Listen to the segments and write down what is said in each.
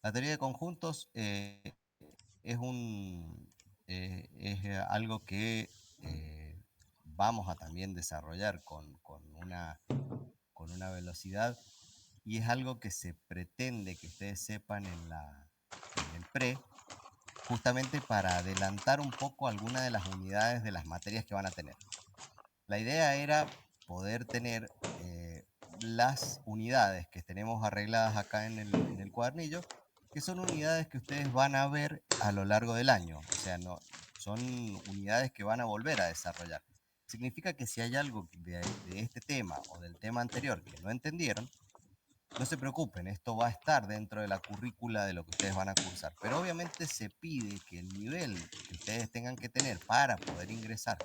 La teoría de conjuntos es algo que vamos a también desarrollar con una velocidad, y es algo que se pretende que ustedes sepan en el pre, justamente para adelantar un poco algunas de las unidades de las materias que van a tener. La idea era poder tener las unidades que tenemos arregladas acá en el cuadernillo, que son unidades que ustedes van a ver a lo largo del año. O sea, no, son unidades que van a volver a desarrollar. Significa que si hay algo de este tema o del tema anterior que no entendieron, no se preocupen, esto va a estar dentro de la currícula de lo que ustedes van a cursar. Pero obviamente se pide que el nivel que ustedes tengan que tener para poder ingresar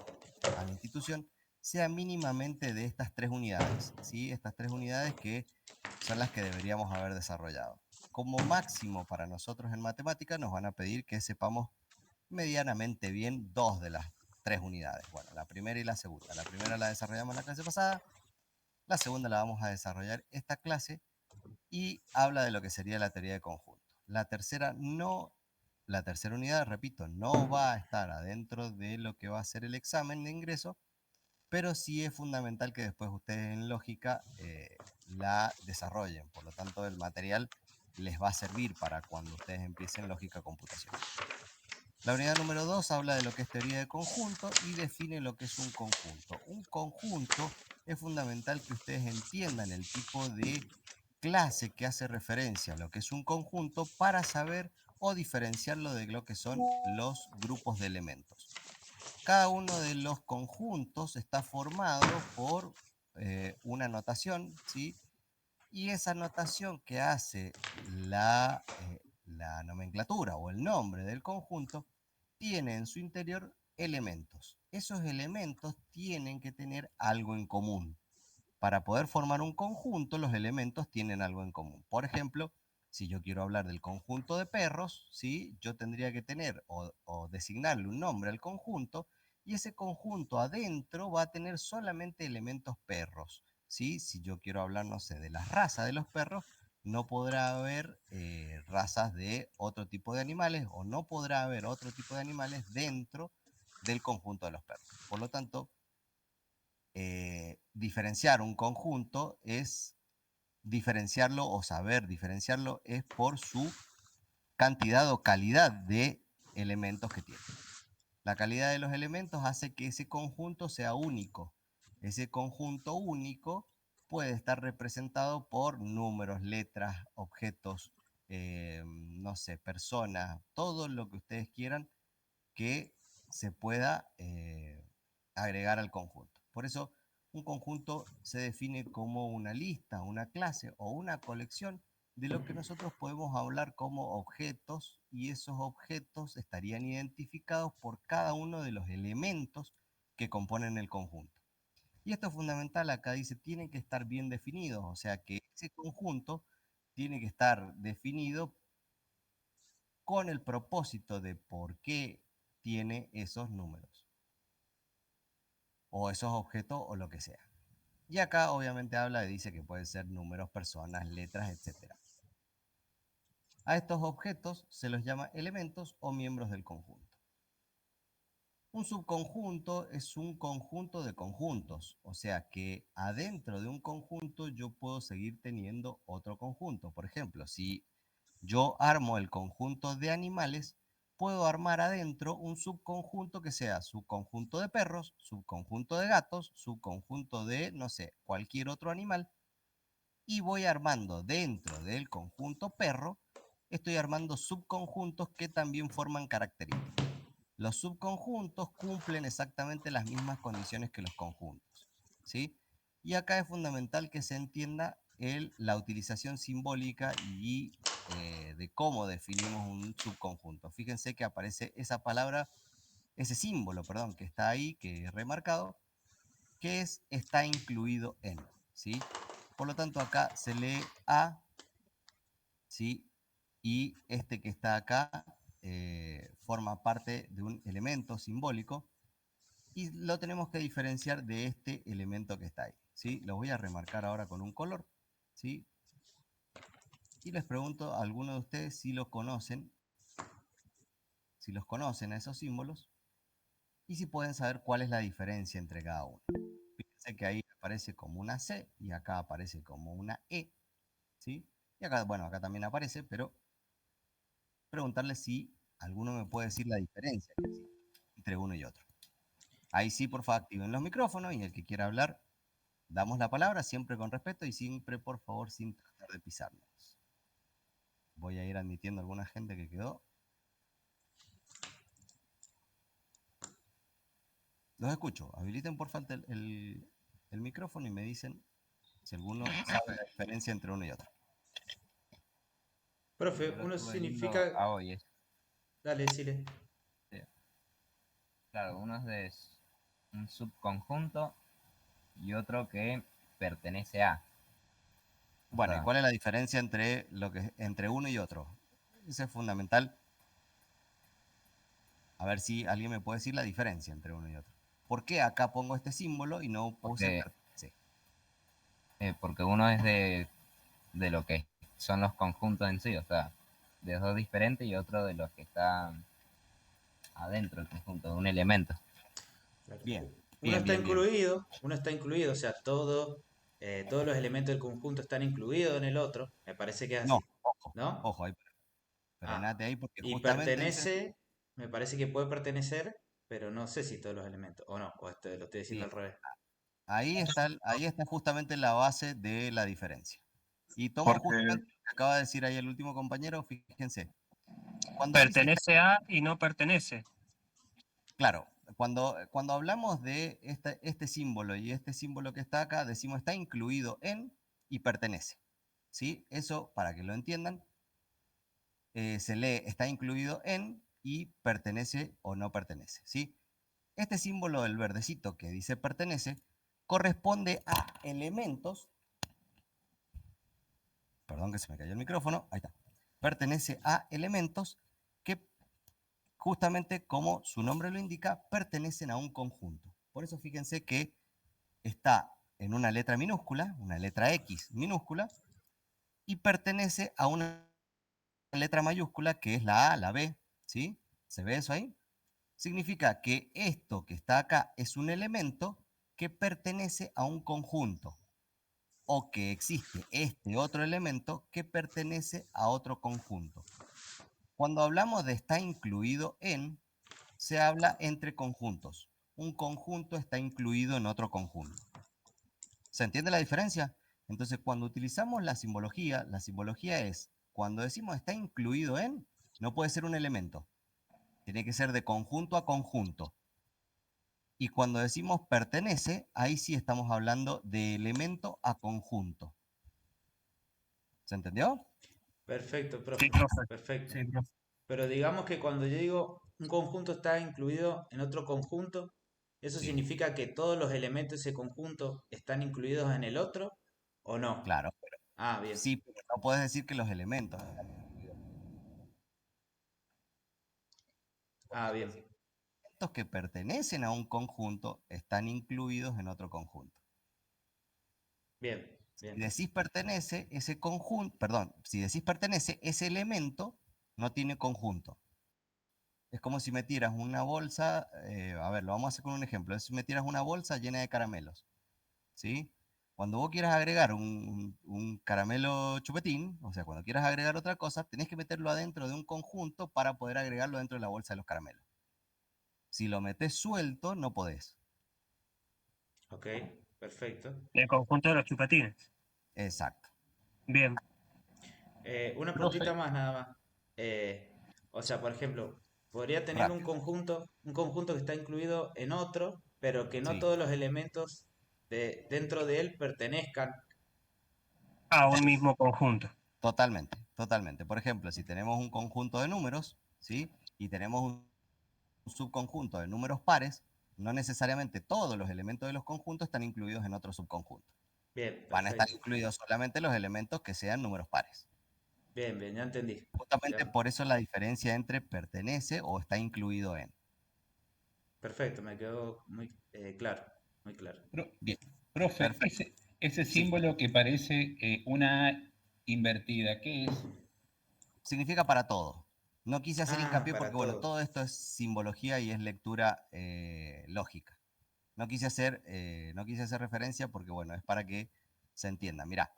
a la institución sea mínimamente de estas 3 unidades, ¿sí? Estas 3 unidades que son las que deberíamos haber desarrollado. Como máximo para nosotros en matemática nos van a pedir que sepamos medianamente bien 2 de las 3 unidades. Bueno, la primera y la segunda. La primera la desarrollamos en la clase pasada, la segunda la vamos a desarrollar esta clase, y habla de lo que sería la teoría de conjuntos. La tercera unidad, repito, no va a estar adentro de lo que va a ser el examen de ingreso, pero sí es fundamental que después ustedes en lógica la desarrollen. Por lo tanto, el material les va a servir para cuando ustedes empiecen lógica computacional. La unidad número 2 habla de lo que es teoría de conjunto y define lo que es un conjunto. Un conjunto es fundamental que ustedes entiendan el tipo de clase que hace referencia a lo que es un conjunto para saber o diferenciarlo de lo que son los grupos de elementos. Cada uno de los conjuntos está formado por una notación, ¿sí? Y esa notación que hace la nomenclatura o el nombre del conjunto tiene en su interior elementos. Esos elementos tienen que tener algo en común. Para poder formar un conjunto, los elementos tienen algo en común. Por ejemplo, si yo quiero hablar del conjunto de perros, ¿sí? Yo tendría que tener o designarle un nombre al conjunto, y ese conjunto adentro va a tener solamente elementos perros, ¿sí? Si yo quiero hablar, no sé, de la raza de los perros, no podrá haber razas de otro tipo de animales, o no podrá haber otro tipo de animales dentro del conjunto de los perros. Por lo tanto, diferenciar un conjunto es diferenciarlo, o saber diferenciarlo es por su cantidad o calidad de elementos que tiene. La calidad de los elementos hace que ese conjunto sea único. Ese conjunto único puede estar representado por números, letras, objetos, no sé, personas, todo lo que ustedes quieran que se pueda agregar al conjunto. Por eso, un conjunto se define como una lista, una clase o una colección de lo que nosotros podemos hablar como objetos, y esos objetos estarían identificados por cada uno de los elementos que componen el conjunto. Y esto es fundamental, acá dice, tienen que estar bien definidos, o sea que ese conjunto tiene que estar definido con el propósito de por qué tiene esos números o esos objetos o lo que sea. Y acá obviamente habla y dice que pueden ser números, personas, letras, etc. A estos objetos se los llama elementos o miembros del conjunto. Un subconjunto es un conjunto de conjuntos, o sea que adentro de un conjunto yo puedo seguir teniendo otro conjunto. Por ejemplo, si yo armo el conjunto de animales, puedo armar adentro un subconjunto que sea subconjunto de perros, subconjunto de gatos, subconjunto de, no sé, cualquier otro animal, y voy armando dentro del conjunto perro, estoy armando subconjuntos que también forman características. Los subconjuntos cumplen exactamente las mismas condiciones que los conjuntos, ¿sí? Y acá es fundamental que se entienda la utilización simbólica y de cómo definimos un subconjunto. Fíjense que aparece esa palabra, ese símbolo, perdón, que está ahí, que es remarcado, que es está incluido en, ¿sí? Por lo tanto, acá se lee A, ¿sí? Y este que está acá forma parte de un elemento simbólico, y lo tenemos que diferenciar de este elemento que está ahí, ¿sí? Lo voy a remarcar ahora con un color, ¿sí? Y les pregunto a alguno de ustedes si los conocen a esos símbolos y si pueden saber cuál es la diferencia entre cada uno. Fíjense que ahí aparece como una C y acá aparece como una E, ¿sí? Y acá, bueno, acá también aparece, pero preguntarle si alguno me puede decir la diferencia que existe entre uno y otro. Ahí sí, por favor, activen los micrófonos y el que quiera hablar, damos la palabra, siempre con respeto y siempre, por favor, sin tratar de pisarnos. Voy a ir admitiendo a alguna gente que quedó. Los escucho. Habiliten por falta el micrófono y me dicen si alguno sabe la diferencia entre uno y otro. Profe, Yo lo uno estuve viendo significa... a hoy. Dale, decile. Claro, uno es de un subconjunto y otro que pertenece a. O Bueno, ¿y sea, cuál es la diferencia entre uno y otro? Eso es fundamental. A ver si alguien me puede decir la diferencia entre uno y otro. ¿Por qué acá pongo este símbolo y no puse porque, pertenece? porque uno es de lo que son los conjuntos en sí, o sea, de dos diferentes y otro de los que están adentro del conjunto, de un elemento. Claro. Bien, Uno bien, está bien, bien. incluido, o sea, todos los elementos del conjunto están incluidos en el otro. Me parece que es No, así, ojo, ¿no? ojo, ahí, Ah, frenate ahí porque y justamente ese es pertenece, me parece que puede pertenecer, pero no sé si todos los elementos, o no, o lo estoy diciendo bien. al revés. Ahí está justamente la base de la diferencia. Y tomo Porque justamente lo que acaba de decir ahí el último compañero, fíjense. Cuando dice, pertenece a y no pertenece. claro, cuando hablamos de este símbolo y este símbolo que está acá, decimos está incluido en y pertenece. ¿Sí? Eso, para que lo entiendan, se lee está incluido en y pertenece o no pertenece. ¿Sí? Este símbolo del verdecito que dice pertenece corresponde a elementos, perdón que se me cayó el micrófono, ahí está, pertenece a elementos que justamente como su nombre lo indica, pertenecen a un conjunto. Por eso fíjense que está en una letra minúscula, una letra X minúscula, y pertenece a una letra mayúscula que es la A, la B, ¿sí? ¿Se ve eso ahí? Significa que esto que está acá es un elemento que pertenece a un conjunto o que existe este otro elemento que pertenece a otro conjunto. Cuando hablamos de está incluido en, se habla entre conjuntos. Un conjunto está incluido en otro conjunto. ¿Se entiende la diferencia? Entonces, cuando utilizamos la simbología es, cuando decimos está incluido en, no puede ser un elemento, tiene que ser de conjunto a conjunto. Y cuando decimos pertenece, ahí sí estamos hablando de elemento a conjunto. ¿Se entendió? Perfecto, Sí, profe, profe. perfecto. Sí, profe. Pero digamos que cuando yo digo un conjunto está incluido en otro conjunto, ¿eso Sí, significa que todos los elementos de ese conjunto están incluidos en el otro o no? claro, pero Ah, bien. sí, pero no puedes decir que los elementos están incluidos. Ah, Puedes bien. decir elementos que pertenecen a un conjunto están incluidos en otro conjunto. Bien, Si bien. decís pertenece, ese conjunto, perdón, si decís pertenece, ese elemento no tiene conjunto. Es como si metieras una bolsa, a ver, lo vamos a hacer con un ejemplo, es si metieras una bolsa llena de caramelos, ¿sí? Cuando vos quieras agregar un caramelo chupetín, o sea, cuando quieras agregar otra cosa, tenés que meterlo adentro de un conjunto para poder agregarlo dentro de la bolsa de los caramelos. Si lo metes suelto, no podés. Ok, perfecto. El conjunto de los chupatines. Exacto. Bien. Una Profe, puntita más nada más. Eh, o sea, por ejemplo, podría tener Rápido. un conjunto que está incluido en otro, pero que no Sí, todos los elementos dentro de él pertenezcan. a un mismo conjunto. totalmente, totalmente. Por ejemplo, si tenemos un conjunto de números, ¿sí? Y tenemos un subconjunto de números pares, no necesariamente todos los elementos de los conjuntos están incluidos en otro subconjunto. Bien, Van a estar perfecto. incluidos solamente los elementos que sean números pares. Bien, bien, ya entendí. Justamente Ya, por eso la diferencia entre pertenece o está incluido en. perfecto, me quedó muy claro, muy claro. Pro- Bien, Profe, perfecto. ese Sí, símbolo que parece una A Invertida, ¿qué es? Significa para todo. No quise hacer Ah, hincapié para porque, bueno, todo. todo esto es simbología y es lectura lógica. No quise hacer referencia porque, bueno, es para que se entienda. Mirá,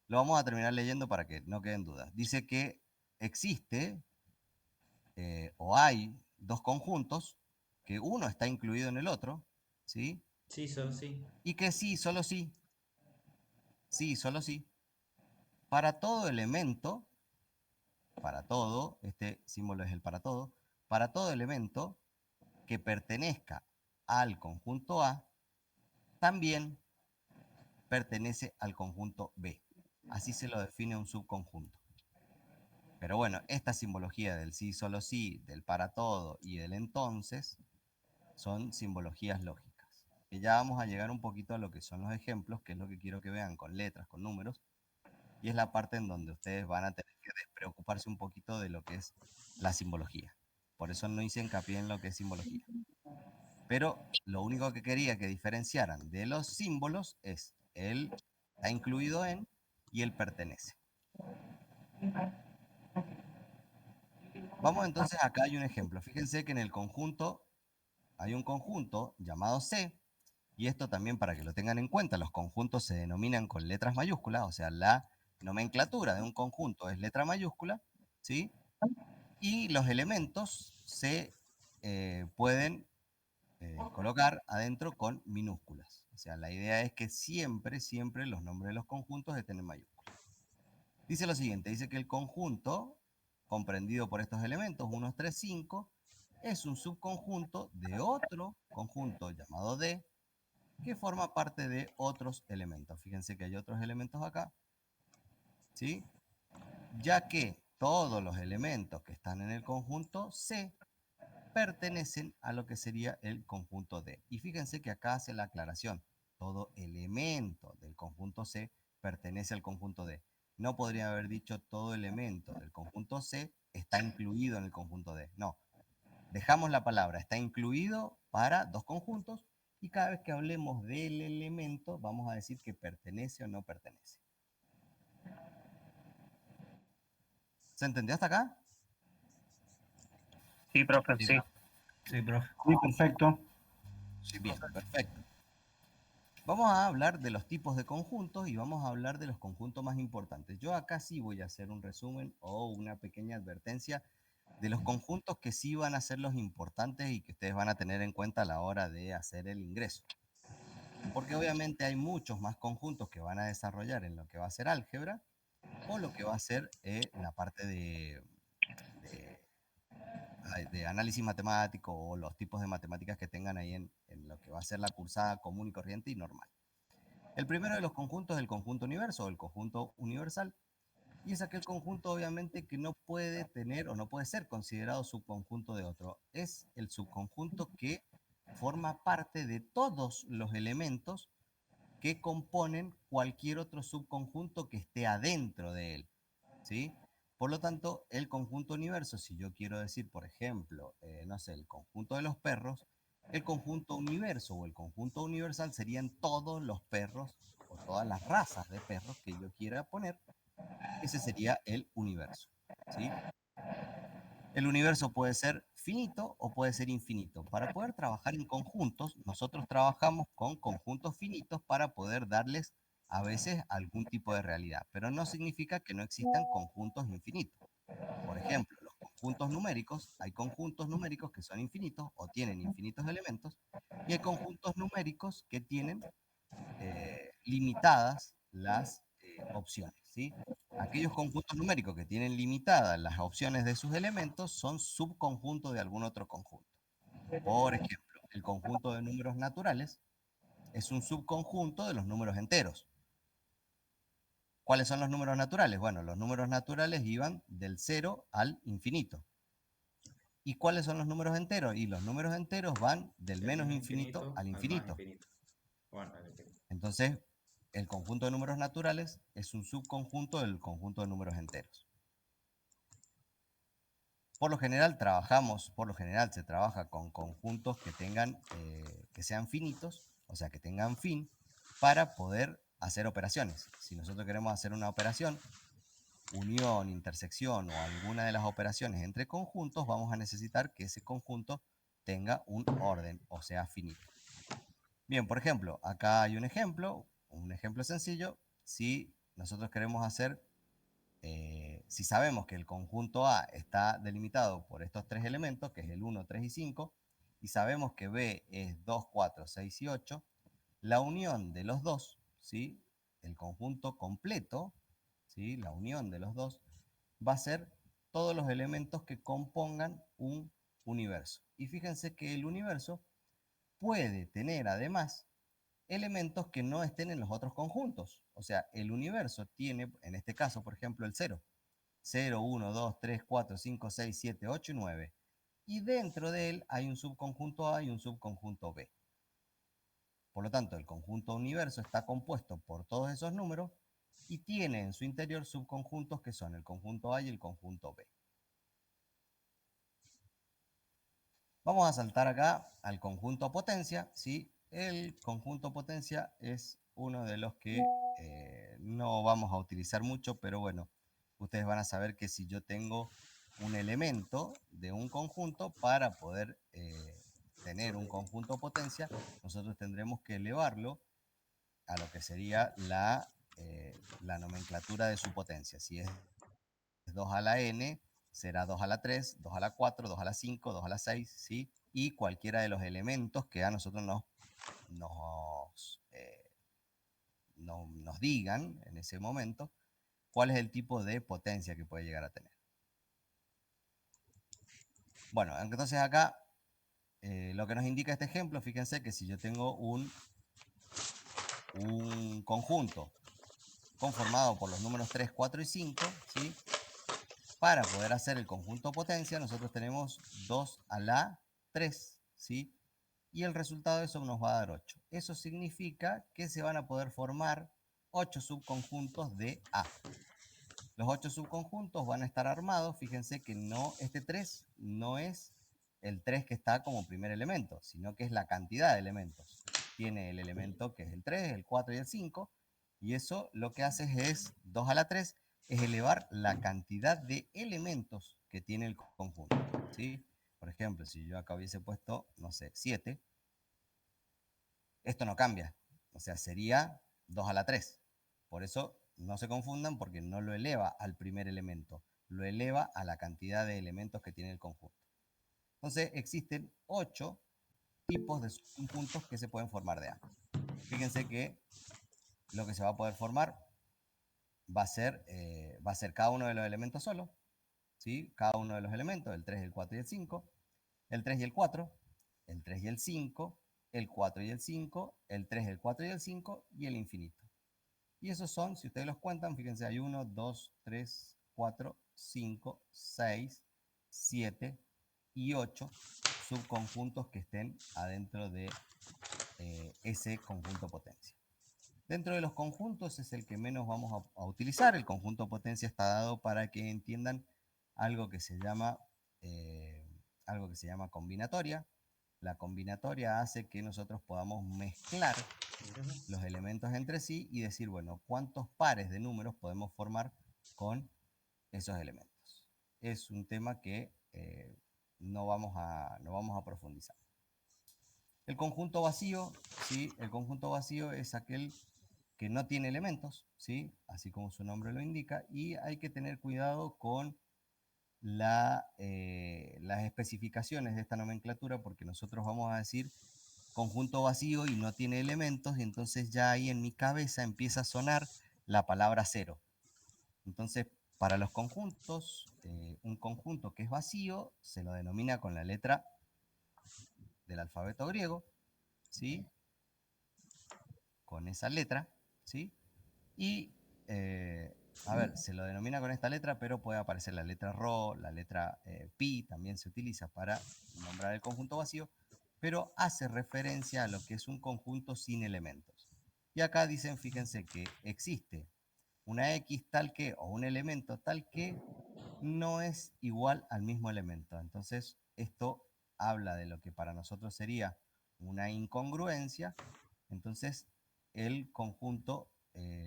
lo vamos a terminar leyendo para que no queden dudas. Dice que existe o hay dos conjuntos, que uno está incluido en el otro, ¿sí? Sí, solo sí. Y que sí, solo sí, para todo elemento, para todo, este símbolo es el para todo elemento que pertenezca al conjunto A, también pertenece al conjunto B. Así se lo define un subconjunto. Pero bueno, esta simbología del sí, solo sí, del para todo y del entonces son simbologías lógicas. Que ya vamos a llegar un poquito a lo que son los ejemplos, que es lo que quiero que vean con letras, con números, y es la parte en donde ustedes van a tener que despreocuparse un poquito de lo que es la simbología. Por eso no hice hincapié en lo que es simbología. Pero lo único que quería que diferenciaran de los símbolos es el está incluido en y el pertenece. Vamos entonces, acá hay un ejemplo. Fíjense que en el conjunto hay un conjunto llamado C, y esto también para que lo tengan en cuenta, los conjuntos se denominan con letras mayúsculas, o sea, la nomenclatura de un conjunto es letra mayúscula, ¿sí? Y los elementos se pueden colocar adentro con minúsculas. O sea, la idea es que siempre, siempre los nombres de los conjuntos estén en mayúsculas. Dice lo siguiente, dice que el conjunto comprendido por estos elementos, 1, 3, 5, es un subconjunto de otro conjunto llamado D, que forma parte de otros elementos. Fíjense que hay otros elementos acá, ¿sí? Ya que todos los elementos que están en el conjunto C pertenecen a lo que sería el conjunto D. Y fíjense que acá hace la aclaración. Todo elemento del conjunto C pertenece al conjunto D. No podría haber dicho todo elemento del conjunto C está incluido en el conjunto D. No. Dejamos la palabra está incluido para dos conjuntos y cada vez que hablemos del elemento vamos a decir que pertenece o no pertenece. ¿Se entendió hasta acá? Sí, profe, Sí, sí. profe. Sí, profe. Sí, perfecto. Bien, perfecto. Vamos a hablar de los tipos de conjuntos y vamos a hablar de los conjuntos más importantes. Yo acá sí voy a hacer un resumen o una pequeña advertencia de los conjuntos que sí van a ser los importantes y que ustedes van a tener en cuenta a la hora de hacer el ingreso. Porque obviamente hay muchos más conjuntos que van a desarrollar en lo que va a ser álgebra o lo que va a ser la parte de, de análisis matemático o los tipos de matemáticas que tengan ahí en lo que va a ser la cursada común y corriente y normal. El primero de los conjuntos es el conjunto universo o el conjunto universal, y es aquel conjunto obviamente que no puede tener o no puede ser considerado subconjunto de otro. Es el subconjunto que forma parte de todos los elementos que componen cualquier otro subconjunto que esté adentro de él, ¿sí? Por lo tanto, el conjunto universo, si yo quiero decir, por ejemplo, no sé, el conjunto de los perros, el conjunto universo o el conjunto universal serían todos los perros o todas las razas de perros que yo quiera poner. Ese sería el universo, ¿sí? El universo puede ser finito o puede ser infinito. Para poder trabajar en conjuntos, nosotros trabajamos con conjuntos finitos para poder darles a veces algún tipo de realidad, pero no significa que no existan conjuntos infinitos. Por ejemplo, los conjuntos numéricos, hay conjuntos numéricos que son infinitos o tienen infinitos elementos, y hay conjuntos numéricos que tienen limitadas las opciones, ¿sí? Aquellos conjuntos numéricos que tienen limitadas las opciones de sus elementos son subconjuntos de algún otro conjunto. Por ejemplo, el conjunto de números naturales es un subconjunto de los números enteros. ¿Cuáles son los números naturales? Bueno, los números naturales iban del 0 al infinito. ¿Y cuáles son los números enteros? Y los números enteros van del menos infinito al al más infinito. infinito. Bueno, al infinito. Entonces, el conjunto de números naturales es un subconjunto del conjunto de números enteros. Por lo general se trabaja con conjuntos que tengan, que sean finitos, o sea, que tengan fin, para poder hacer operaciones. Si nosotros queremos hacer una operación unión, intersección o alguna de las operaciones entre conjuntos, vamos a necesitar que ese conjunto tenga un orden, o sea, finito. Bien, por ejemplo, acá hay un ejemplo sencillo. Si nosotros queremos hacer, si sabemos que el conjunto A está delimitado por estos tres elementos, que es el 1, 3 y 5, y sabemos que B es 2, 4, 6 y 8, la unión de los dos, ¿sí? El conjunto completo, ¿sí? La unión de los dos va a ser todos los elementos que compongan un universo. Y fíjense que el universo puede tener además elementos que no estén en los otros conjuntos. O sea, el universo tiene, en este caso, por ejemplo, el 0. 0, 1, 2, 3, 4, 5, 6, 7, 8 y 9. Y dentro de él hay un subconjunto A y un subconjunto B. Por lo tanto, el conjunto universo está compuesto por todos esos números y tiene en su interior subconjuntos que son el conjunto A y el conjunto B. Vamos a saltar acá al conjunto potencia, ¿sí? El conjunto potencia es uno de los que no vamos a utilizar mucho, pero bueno, ustedes van a saber que si yo tengo un elemento de un conjunto, para poder tener un conjunto potencia, nosotros tendremos que elevarlo a lo que sería la nomenclatura de su potencia. Si es 2 a la n, será 2 a la 3, 2 a la 4, 2 a la 5, 2 a la 6, ¿sí? Y cualquiera de los elementos que a nosotros nos digan en ese momento cuál es el tipo de potencia que puede llegar a tener. Bueno, entonces acá lo que nos indica este ejemplo, fíjense que si yo tengo un conjunto conformado por los números 3, 4 y 5, ¿sí? Para poder hacer el conjunto potencia, nosotros tenemos 2 a la 3, ¿sí? Y el resultado de eso nos va a dar 8. Eso significa que se van a poder formar 8 subconjuntos de A. Los 8 subconjuntos van a estar armados, fíjense que no, este 3 no es el 3 que está como primer elemento, sino que es la cantidad de elementos. Tiene el elemento que es el 3, el 4 y el 5, y eso lo que hace es 2 a la 3, es elevar la cantidad de elementos que tiene el conjunto, ¿sí? Por ejemplo, si yo acá hubiese puesto, no sé, 7, esto no cambia, o sea, sería 2 a la 3. Por eso no se confundan, porque no lo eleva al primer elemento, lo eleva a la cantidad de elementos que tiene el conjunto. Entonces existen 8 tipos de subconjuntos que se pueden formar de A. Fíjense que lo que se va a poder formar va a ser cada uno de los elementos solo, ¿sí? Cada uno de los elementos, el 3, el 4 y el 5, el 3 y el 4, el 3 y el 5, el 4 y el 5, el 3, el 4 y el 5 y el infinito. Y esos son, si ustedes los cuentan, fíjense, hay 1, 2, 3, 4, 5, 6, 7 y 8 subconjuntos que estén adentro de ese conjunto potencia. Dentro de los conjuntos es el que menos vamos a utilizar. El conjunto potencia está dado para que entiendan algo que se llama, combinatoria. La combinatoria hace que nosotros podamos mezclar los elementos entre sí y decir, bueno, cuántos pares de números podemos formar con esos elementos. Es un tema que no vamos a profundizar. El conjunto vacío, ¿sí? El conjunto vacío es aquel que no tiene elementos, ¿sí? Así como su nombre lo indica, y hay que tener cuidado con las especificaciones de esta nomenclatura, porque nosotros vamos a decir conjunto vacío y no tiene elementos, y entonces ya ahí en mi cabeza empieza a sonar la palabra cero. Entonces, para los conjuntos, un conjunto que es vacío se lo denomina con la letra del alfabeto griego, ¿sí? Con esa letra, ¿sí? Y, a ver, se lo denomina con esta letra, pero puede aparecer la letra Rho, la letra Pi, también se utiliza para nombrar el conjunto vacío, pero hace referencia a lo que es un conjunto sin elementos. Y acá dicen, fíjense que existe una X tal que, o un elemento tal que, no es igual al mismo elemento. Entonces, esto habla de lo que para nosotros sería una incongruencia. Entonces, el conjunto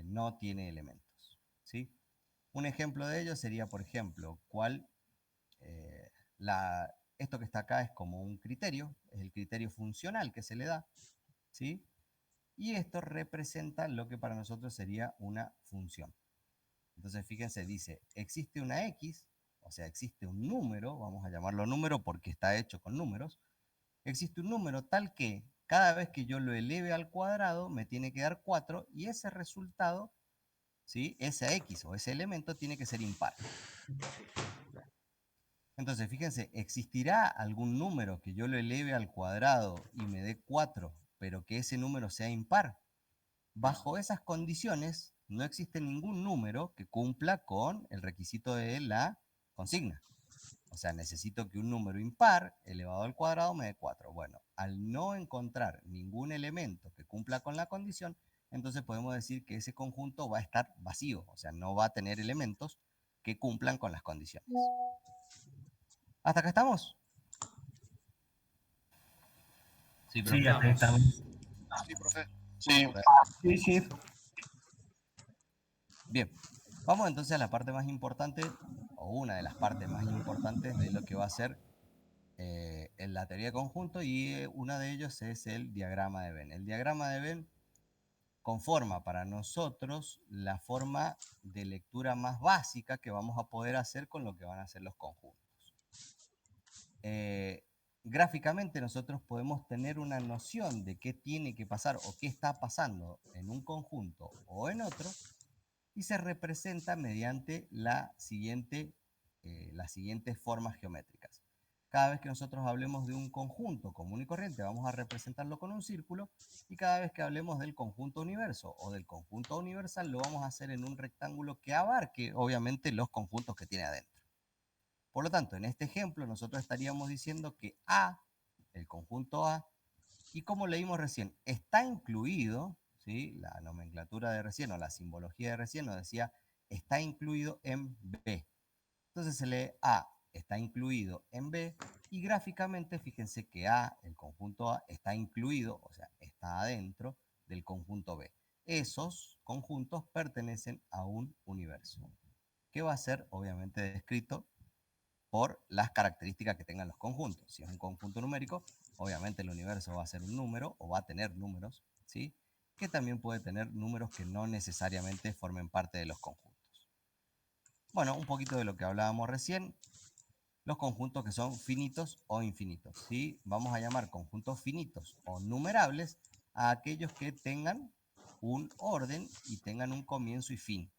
no tiene elementos, ¿sí? Un ejemplo de ello sería, por ejemplo, eh, esto que está acá es como un criterio, es el criterio funcional que se le da, ¿sí? Y esto representa lo que para nosotros sería una función. Entonces, fíjense, dice, existe una X, o sea, existe un número, vamos a llamarlo número porque está hecho con números, existe un número tal que cada vez que yo lo eleve al cuadrado me tiene que dar 4 y ese resultado, ¿sí? Esa X o ese elemento tiene que ser impar. Entonces, fíjense, ¿existirá algún número que yo lo eleve al cuadrado y me dé 4, pero que ese número sea impar? Bajo esas condiciones, no existe ningún número que cumpla con el requisito de la consigna. O sea, necesito que un número impar elevado al cuadrado me dé 4. Bueno, al no encontrar ningún elemento que cumpla con la condición, entonces podemos decir que ese conjunto va a estar vacío, o sea, no va a tener elementos que cumplan con las condiciones. ¿Hasta acá estamos? Sí, Sí, profe. hasta ahí Estamos. estamos. Sí, profe. Sí. Sí, sí. Bien, vamos entonces a la parte más importante, o una de las partes más importantes de lo que va a ser en la teoría de conjunto, y uno de ellos es el diagrama de Venn. El diagrama de Venn conforma para nosotros la forma de lectura más básica que vamos a poder hacer con lo que van a ser los conjuntos. Gráficamente nosotros podemos tener una noción de qué tiene que pasar o qué está pasando en un conjunto o en otro, y se representa mediante las siguientes formas geométricas. Cada vez que nosotros hablemos de un conjunto común y corriente, vamos a representarlo con un círculo, y cada vez que hablemos del conjunto universo o del conjunto universal, lo vamos a hacer en un rectángulo que abarque, obviamente, los conjuntos que tiene adentro. Por lo tanto, en este ejemplo, nosotros estaríamos diciendo que A, el conjunto A, y como leímos recién, está incluido, ¿sí? La nomenclatura de recién o la simbología de recién nos decía, está incluido en B. Entonces se lee A, está incluido en B, y gráficamente fíjense que A, el conjunto A, está incluido, o sea, está adentro del conjunto B. Esos conjuntos pertenecen a un universo, que va a ser obviamente descrito por las características que tengan los conjuntos. Si es un conjunto numérico, obviamente el universo va a ser un número o va a tener números, ¿sí? Que también puede tener números que no necesariamente formen parte de los conjuntos. Bueno, un poquito de lo que hablábamos recién, los conjuntos que son finitos o infinitos, ¿sí? Vamos a llamar conjuntos finitos o numerables a aquellos que tengan un orden y tengan un comienzo y fin.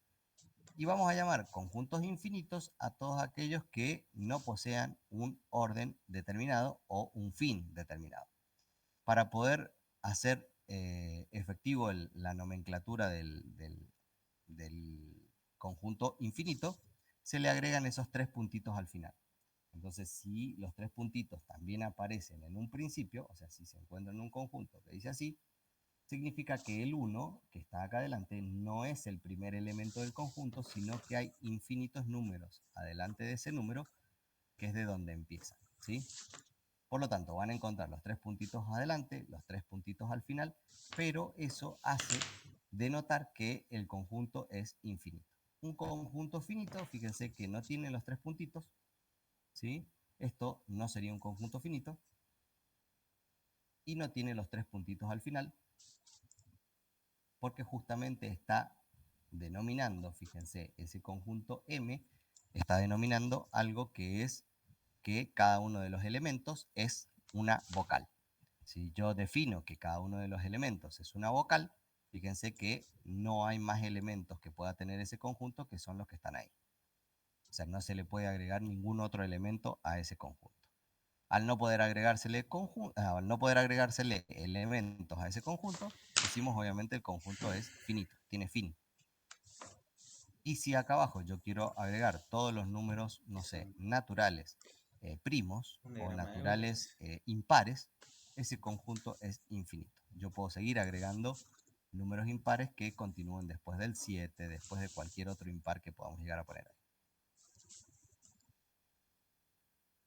Y vamos a llamar conjuntos infinitos a todos aquellos que no posean un orden determinado o un fin determinado. Para poder hacer efectivo la nomenclatura del conjunto infinito, se le agregan esos 3 puntitos al final. Entonces, si los 3 puntitos también aparecen en un principio, o sea, si se encuentran en un conjunto que dice así, significa que el 1, que está acá adelante, no es el primer elemento del conjunto, sino que hay infinitos números adelante de ese número, que es de donde empieza, ¿sí? Por lo tanto, van a encontrar los 3 puntitos adelante, los 3 puntitos al final, pero eso hace denotar que el conjunto es infinito. Un conjunto finito, fíjense que no tiene los 3 puntitos, ¿sí? Esto no sería un conjunto finito, y no tiene los 3 puntitos al final, porque justamente está denominando, fíjense, ese conjunto M está denominando algo que es que cada uno de los elementos es una vocal. Si yo defino que cada uno de los elementos es una vocal, fíjense que no hay más elementos que pueda tener ese conjunto que son los que están ahí. O sea, no se le puede agregar ningún otro elemento a ese conjunto. Al no poder al no poder agregársele elementos a ese conjunto, decimos obviamente el conjunto es finito, tiene fin. Y si acá abajo yo quiero agregar todos los números, no sé, naturales primos Un o diagrama de naturales impares, ese conjunto es infinito. Yo puedo seguir agregando números impares que continúen después del 7, después de cualquier otro impar que podamos llegar a poner ahí.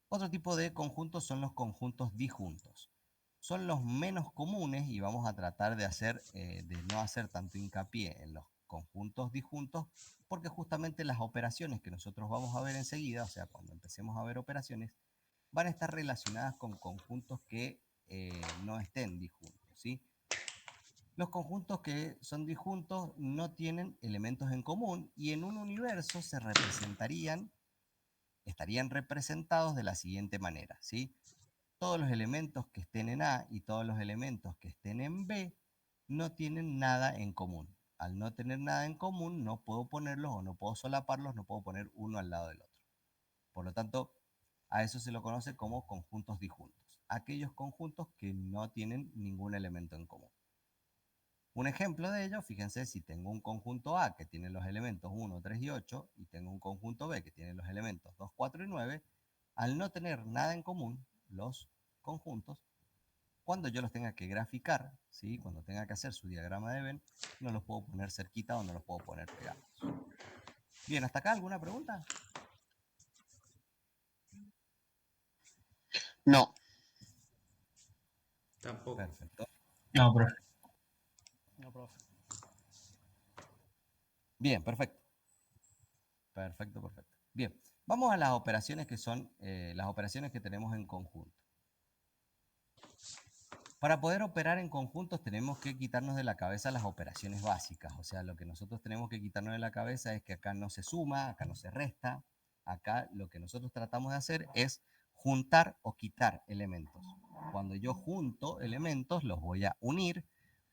Otro tipo de conjuntos son los conjuntos disjuntos. Son los menos comunes y vamos a tratar de no hacer tanto hincapié en los conjuntos disjuntos, porque justamente las operaciones que nosotros vamos a ver enseguida, o sea, cuando empecemos a ver operaciones, van a estar relacionadas con conjuntos que no estén disjuntos, ¿sí? Los conjuntos que son disjuntos no tienen elementos en común y en un universo se estarían representados de la siguiente manera, ¿sí? Todos los elementos que estén en A y todos los elementos que estén en B no tienen nada en común. Al no tener nada en común, no puedo ponerlos o no puedo solaparlos, no puedo poner uno al lado del otro. Por lo tanto, a eso se lo conoce como conjuntos disjuntos. Aquellos conjuntos que no tienen ningún elemento en común. Un ejemplo de ello, fíjense, si tengo un conjunto A que tiene los elementos 1, 3 y 8 y tengo un conjunto B que tiene los elementos 2, 4 y 9, al no tener nada en común, los conjuntos, cuando yo los tenga que graficar, ¿sí? Cuando tenga que hacer su diagrama de Venn, no los puedo poner cerquita o no los puedo poner pegados. Bien, ¿hasta acá alguna pregunta? No. Tampoco. Perfecto. No, profe. No, profe. Bien, perfecto. Perfecto, perfecto. Bien, vamos a las operaciones que son las operaciones que tenemos en conjunto. Para poder operar en conjuntos tenemos que quitarnos de la cabeza las operaciones básicas. O sea, lo que nosotros tenemos que quitarnos de la cabeza es que acá no se suma, acá no se resta. Acá lo que nosotros tratamos de hacer es juntar o quitar elementos. Cuando yo junto elementos, los voy a unir.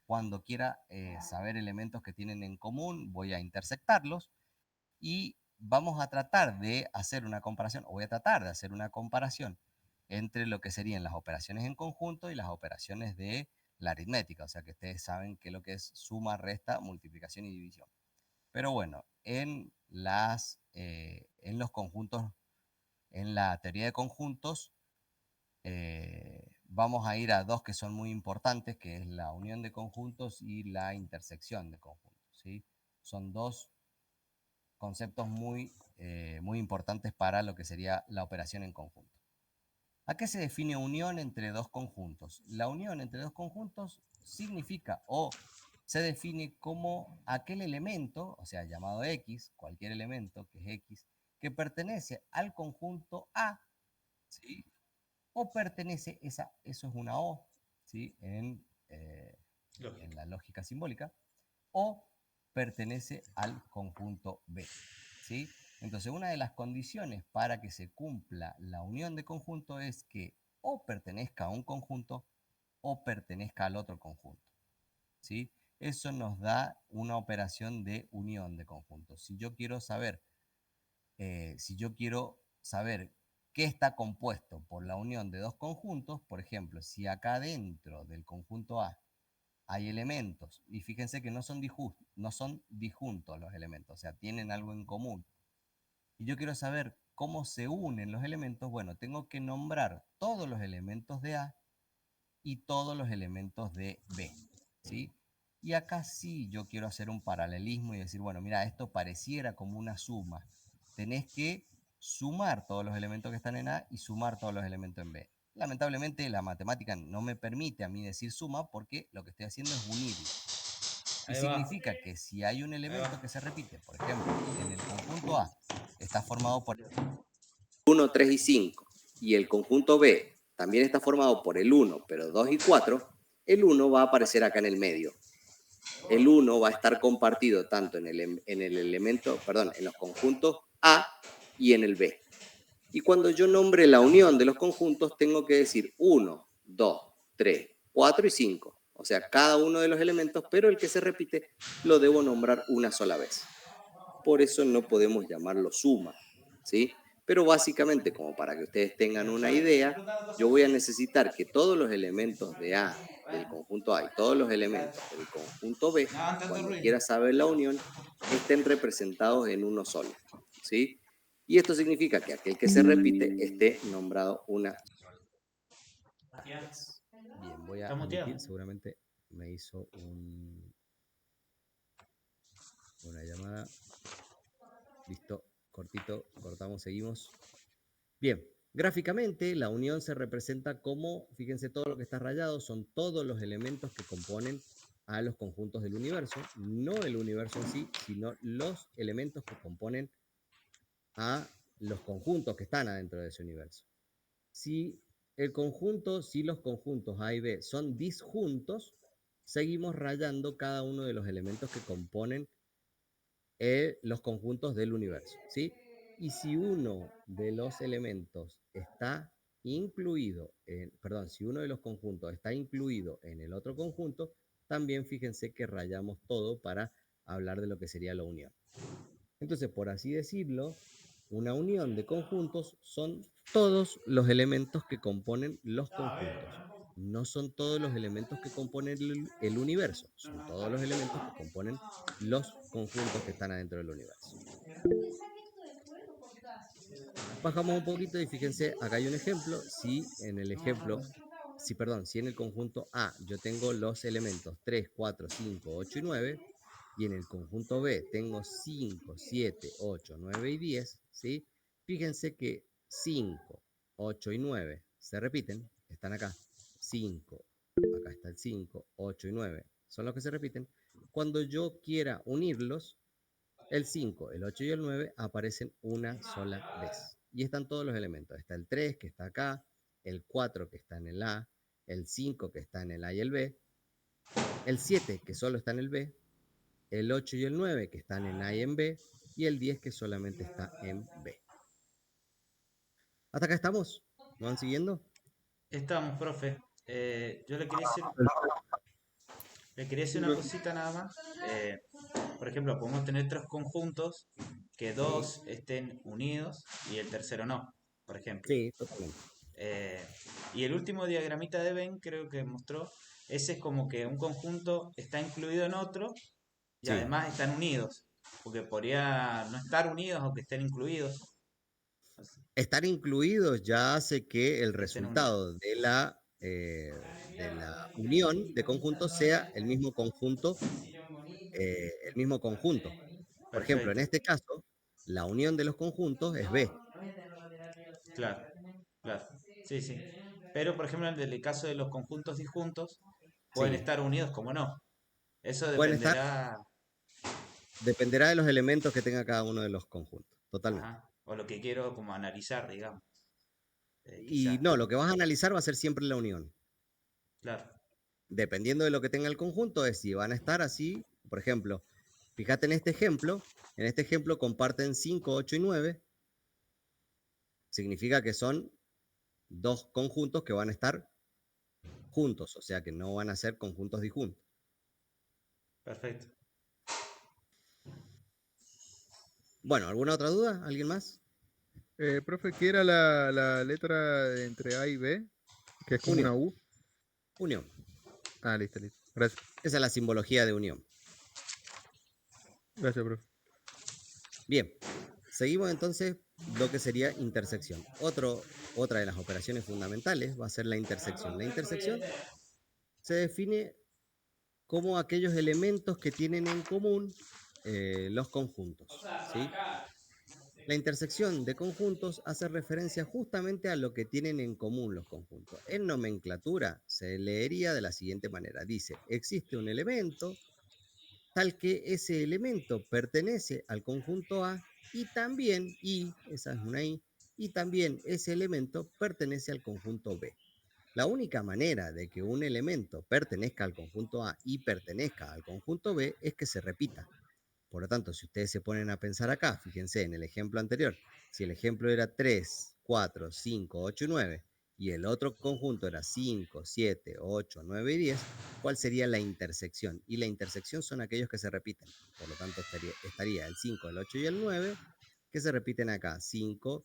Cuando quiera saber elementos que tienen en común, voy a intersectarlos. Y vamos a tratar de hacer una comparación, o voy a tratar de hacer una comparación entre lo que serían las operaciones en conjunto y las operaciones de la aritmética. O sea que ustedes saben qué es lo que es suma, resta, multiplicación y división. Pero bueno, en los conjuntos, en la teoría de conjuntos, vamos a ir a dos que son muy importantes, que es la unión de conjuntos y la intersección de conjuntos, ¿sí? Son dos conceptos muy importantes para lo que sería la operación en conjunto. ¿A qué se define unión entre dos conjuntos? La unión entre dos conjuntos significa o se define como aquel elemento, o sea, llamado X, cualquier elemento que es X, que pertenece al conjunto A, ¿sí? O pertenece, eso es una O, ¿sí? En la lógica simbólica, o pertenece al conjunto B, ¿sí? Entonces, una de las condiciones para que se cumpla la unión de conjunto es que o pertenezca a un conjunto o pertenezca al otro conjunto, ¿sí? Eso nos da una operación de unión de conjuntos. Si yo quiero saber qué está compuesto por la unión de dos conjuntos, por ejemplo, si acá dentro del conjunto A hay elementos, y fíjense que no son disjuntos los elementos, o sea, tienen algo en común. Y yo quiero saber cómo se unen los elementos, bueno, tengo que nombrar todos los elementos de A y todos los elementos de B, ¿sí? Y acá sí yo quiero hacer un paralelismo y decir, bueno, mira, esto pareciera como una suma. Tenés que sumar todos los elementos que están en A y sumar todos los elementos en B. Lamentablemente la matemática no me permite a mí decir suma porque lo que estoy haciendo es unirlo. Y Ahí va. significa que si hay un elemento que se repite, por ejemplo, en el conjunto A está formado por 1, 3 y 5, y el conjunto B también está formado por el 1, pero 2 y 4, el 1 va a aparecer acá en el medio. El 1 va a estar compartido tanto en en los conjuntos A y en el B. Y cuando yo nombre la unión de los conjuntos, tengo que decir 1, 2, 3, 4 y 5. O sea, cada uno de los elementos, pero el que se repite lo debo nombrar una sola vez. Por eso no podemos llamarlo suma, ¿sí? Pero básicamente, como para que ustedes tengan una idea, yo voy a necesitar que todos los elementos de A del conjunto A y todos los elementos del conjunto B, cuando quiera saber la unión, estén representados en uno solo, ¿sí? Y esto significa que aquel que se repite esté nombrado una vez. Bien, voy a Está muteado. omitir, seguramente me hizo una llamada. Listo, cortito, cortamos, seguimos. Bien, gráficamente la unión se representa como, fíjense todo lo que está rayado, son todos los elementos que componen a los conjuntos del universo, no el universo en sí, sino los elementos que componen a los conjuntos que están adentro de ese universo. Si los conjuntos A y B son disjuntos, seguimos rayando cada uno de los elementos que componen los conjuntos del universo, ¿sí? Y si uno de los elementos está incluido, si uno de los conjuntos está incluido en el otro conjunto, también fíjense que rayamos todo para hablar de lo que sería la unión. Entonces, por así decirlo, una unión de conjuntos son todos los elementos que componen los conjuntos. No son todos los elementos que componen el universo, son todos los elementos que componen los conjuntos que están adentro del universo. Bajamos un poquito y fíjense, acá hay un ejemplo. Si en el conjunto A yo tengo los elementos 3, 4, 5, 8 y 9, y en el conjunto B tengo 5, 7, 8, 9 y 10, ¿sí? Fíjense que 5, 8 y 9 se repiten, están acá. 5, acá está el 5, 8 y 9 son los que se repiten. Cuando yo quiera unirlos, el 5, el 8 y el 9 aparecen una sola vez. Y están todos los elementos. Está el 3 que está acá, el 4 que está en el A, el 5 que está en el A y el B, el 7 que solo está en el B, el 8 y el 9 que están en A y en B, y el 10 que solamente está en B. ¿Hasta acá estamos? ¿Me van siguiendo? Estamos, profe. Yo le quería decir una cosita nada más. Por ejemplo, podemos tener tres conjuntos que dos estén unidos y el tercero no, por ejemplo. Sí, totalmente. Eh, y el último diagramita de Venn creo que mostró, ese es como que un conjunto está incluido en otro y Sí. además están unidos, porque podría no estar unidos aunque estén incluidos. Estar incluidos ya hace que el Estén resultado de la unión de conjuntos sea el mismo conjunto. Por ejemplo, en Perfecto, este caso, la unión de los conjuntos es B. claro, claro. Sí, sí. Pero por ejemplo, en el caso de los conjuntos disjuntos, pueden Sí. estar unidos como no. Eso Pueden estar, dependerá, dependerá de los elementos que tenga cada uno de los conjuntos. Totalmente. ajá, o lo que quiero como analizar, digamos. Y Quizás, no, lo que vas a analizar va a ser siempre la unión. claro. Dependiendo de lo que tenga el conjunto, es si van a estar así. Por ejemplo, fíjate en este ejemplo. En este ejemplo comparten 5, 8 y 9. Significa que son dos conjuntos que van a estar juntos, o sea que no van a ser conjuntos disjuntos. Perfecto. Bueno, ¿alguna otra duda? ¿Alguien más? Profe, ¿qué era la letra entre A y B? Que es como Unión. una U. Unión. Ah, listo, listo. Gracias. Esa es la simbología de unión. Gracias, profe. Bien, seguimos entonces lo que sería intersección. Otra de las operaciones fundamentales va a ser la intersección. La intersección se define como aquellos elementos que tienen en común los conjuntos, ¿sí? La intersección de conjuntos hace referencia justamente a lo que tienen en común los conjuntos. En nomenclatura se leería de la siguiente manera. Dice, existe un elemento tal que ese elemento pertenece al conjunto A y también, esa es una y también ese elemento pertenece al conjunto B. La única manera de que un elemento pertenezca al conjunto A y pertenezca al conjunto B es que se repita. Por lo tanto, si ustedes se ponen a pensar acá, fíjense en el ejemplo anterior, si el ejemplo era 3, 4, 5, 8 y 9 y el otro conjunto era 5, 7, 8, 9 y 10, ¿cuál sería la intersección? Y la intersección son aquellos que se repiten. Por lo tanto, estaría el 5, el 8 y el 9 que se repiten acá, 5,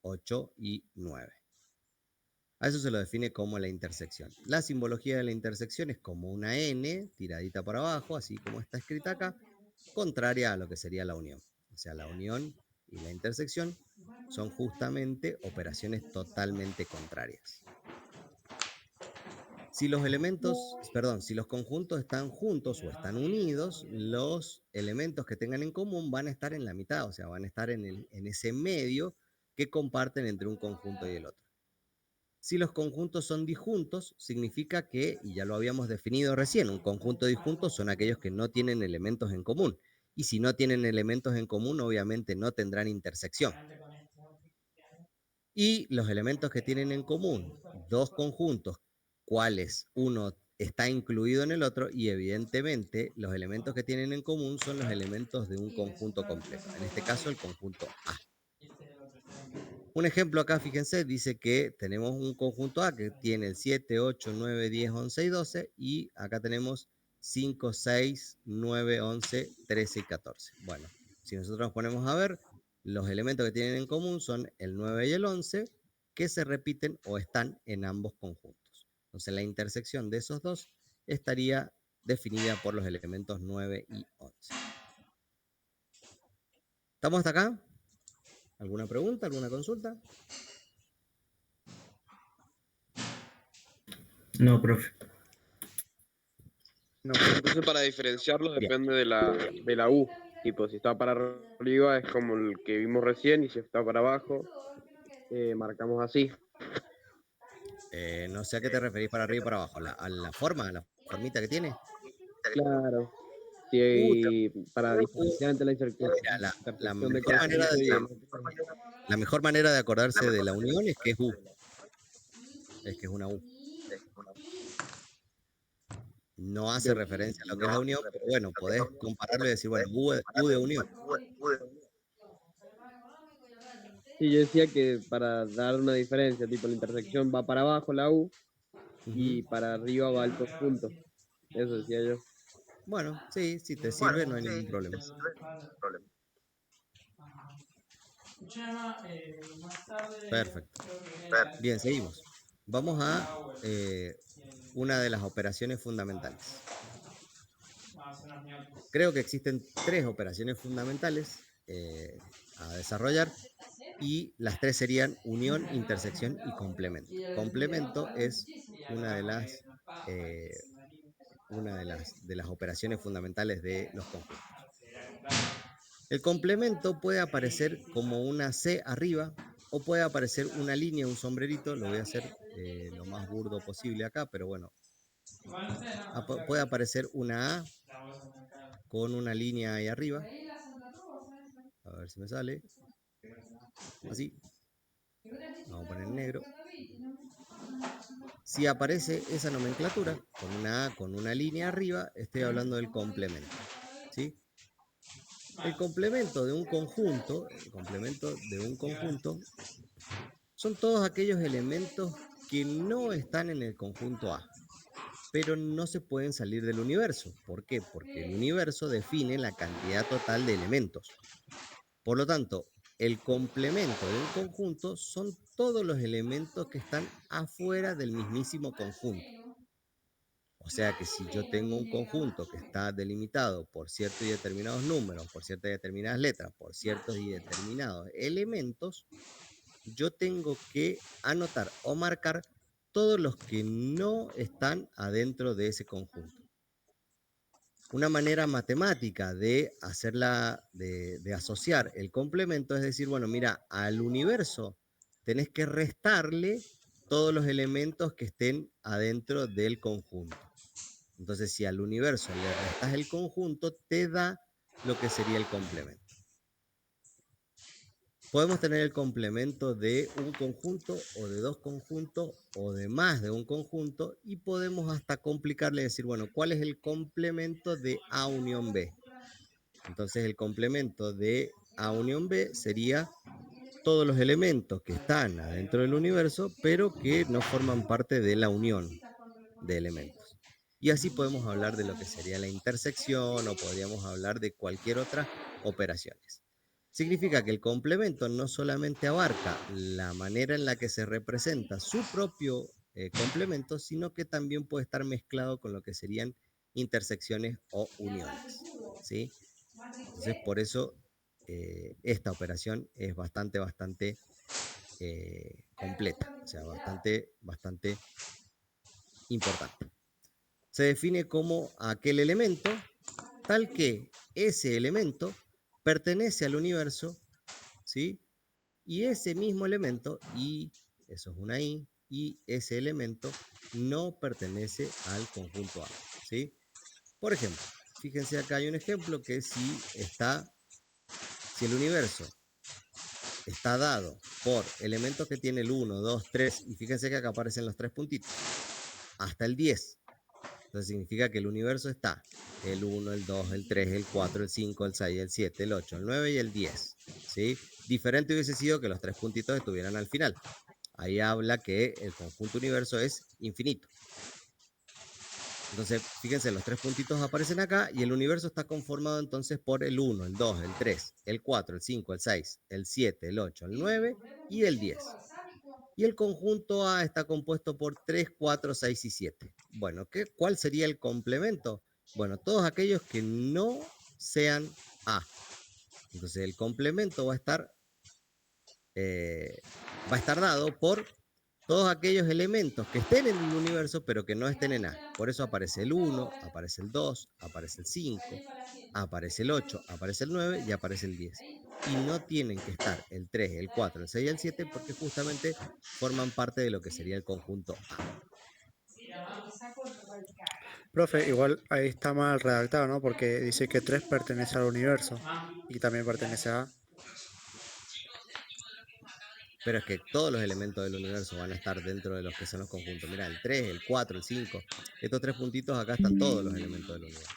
8 y 9. A eso se lo define como la intersección. La simbología de la intersección es como una N tiradita para abajo, así como está escrita acá, contraria a lo que sería la unión. O sea, la unión y la intersección son justamente operaciones totalmente contrarias. Si los conjuntos están juntos o están unidos, los elementos que tengan en común van a estar en la mitad, o sea, van a estar en ese medio que comparten entre un conjunto y el otro. Si los conjuntos son disjuntos, significa que, y ya lo habíamos definido recién, un conjunto disjunto son aquellos que no tienen elementos en común. Y si no tienen elementos en común, obviamente no tendrán intersección. Y los elementos que tienen en común dos conjuntos, cuales uno está incluido en el otro, y evidentemente los elementos que tienen en común son los elementos de un conjunto completo. En este caso, el conjunto A. Un ejemplo acá, fíjense, dice que tenemos un conjunto A que tiene el 7, 8, 9, 10, 11 y 12, y acá tenemos 5, 6, 9, 11, 13 y 14. Bueno, si nosotros nos ponemos a ver, los elementos que tienen en común son el 9 y el 11, que se repiten o están en ambos conjuntos. Entonces la intersección de esos dos estaría definida por los elementos 9 y 11. ¿Estamos hasta acá? ¿Alguna pregunta? ¿Alguna consulta? No, profe. No, entonces para diferenciarlo Bien. depende de la U. Tipo, si está para arriba es como el que vimos recién y si está para abajo, marcamos así. No sé a qué te referís para arriba y para abajo. ¿A la forma? ¿A la formita que tiene? Claro. Uh, Si para diferenciar entre la Mira, la intersección de mejor manera conjunto y de, el la mejor manera de acordarse de la unión es que es U. Es que es una U. No hace Bien. referencia a lo que es la unión, pero bueno, podés compararlo y decir, bueno, U de unión. Sí, yo decía que para dar una diferencia, tipo la intersección va para abajo la U y Ujú. para arriba va el conjunto. Eso decía yo. Bueno, sí, si te sirve, no hay ningún problema. Perfecto. Bien, seguimos. Vamos a una de las operaciones fundamentales. Creo que existen tres operaciones fundamentales a desarrollar y las tres serían unión, intersección y complemento. Complemento es una de las operaciones fundamentales de los conjuntos. El complemento puede aparecer como una C arriba o puede aparecer una línea, un sombrerito. Lo voy a hacer lo más burdo posible acá, pero bueno. Puede aparecer una A con una línea ahí arriba. A ver si me sale. Así. Vamos a poner en negro. Si aparece esa nomenclatura, con una A con una línea arriba, estoy hablando del complemento. ¿Sí? El complemento de un conjunto, son todos aquellos elementos que no están en el conjunto A, pero no se pueden salir del universo. ¿Por qué? Porque el universo define la cantidad total de elementos. Por lo tanto, el complemento de un conjunto son todos los elementos que están afuera del mismísimo conjunto. O sea que si yo tengo un conjunto que está delimitado por ciertos y determinados números, por ciertas y determinadas letras, por ciertos y determinados elementos, yo tengo que anotar o marcar todos los que no están adentro de ese conjunto. Una manera matemática de de asociar el complemento es decir, bueno, mira, al universo tenés que restarle todos los elementos que estén adentro del conjunto. Entonces, si al universo le restas el conjunto, te da lo que sería el complemento. Podemos tener el complemento de un conjunto o de dos conjuntos o de más de un conjunto y podemos hasta complicarle y decir, bueno, ¿cuál es el complemento de A unión B? Entonces el complemento de A unión B sería todos los elementos que están adentro del universo, pero que no forman parte de la unión de elementos. Y así podemos hablar de lo que sería la intersección o podríamos hablar de cualquier otra operaciones. Significa que el complemento no solamente abarca la manera en la que se representa su propio complemento, sino que también puede estar mezclado con lo que serían intersecciones o uniones. ¿Sí? Entonces, por eso esta operación es bastante completa, o sea, bastante importante. Se define como aquel elemento tal que ese elemento pertenece al universo, ¿sí? Y ese mismo elemento, y eso es una I, y ese elemento no pertenece al conjunto A, ¿sí? Por ejemplo, fíjense acá hay un ejemplo que si el universo está dado por elementos que tiene el 1, 2, 3, y fíjense que acá aparecen los 3 puntitos, hasta el 10. Entonces significa que el universo está el 1, el 2, el 3, el 4, el 5, el 6, el 7, el 8, el 9 y el 10. ¿Sí? Diferente hubiese sido que los 3 puntitos estuvieran al final. Ahí habla que el conjunto universo es infinito. Entonces, fíjense, los 3 puntitos aparecen acá y el universo está conformado entonces por el 1, el 2, el 3, el 4, el 5, el 6, el 7, el 8, el 9 y el 10. Y el conjunto A está compuesto por 3, 4, 6 y 7. Bueno, ¿cuál sería el complemento? Bueno, todos aquellos que no sean A. Entonces el complemento va a estar dado por todos aquellos elementos que estén en el universo pero que no estén en A. Por eso aparece el 1, aparece el 2, aparece el 5, aparece el 8, aparece el 9 y aparece el 10. Y no tienen que estar el 3, el 4, el 6 y el 7 porque justamente forman parte de lo que sería el conjunto A. Profe, igual ahí está mal redactado, ¿no? Porque dice que 3 pertenece al universo y también pertenece a... Pero es que todos los elementos del universo van a estar dentro de los que son los conjuntos. Mira, el 3, el 4, el 5. Estos 3 puntitos acá están todos los elementos del universo.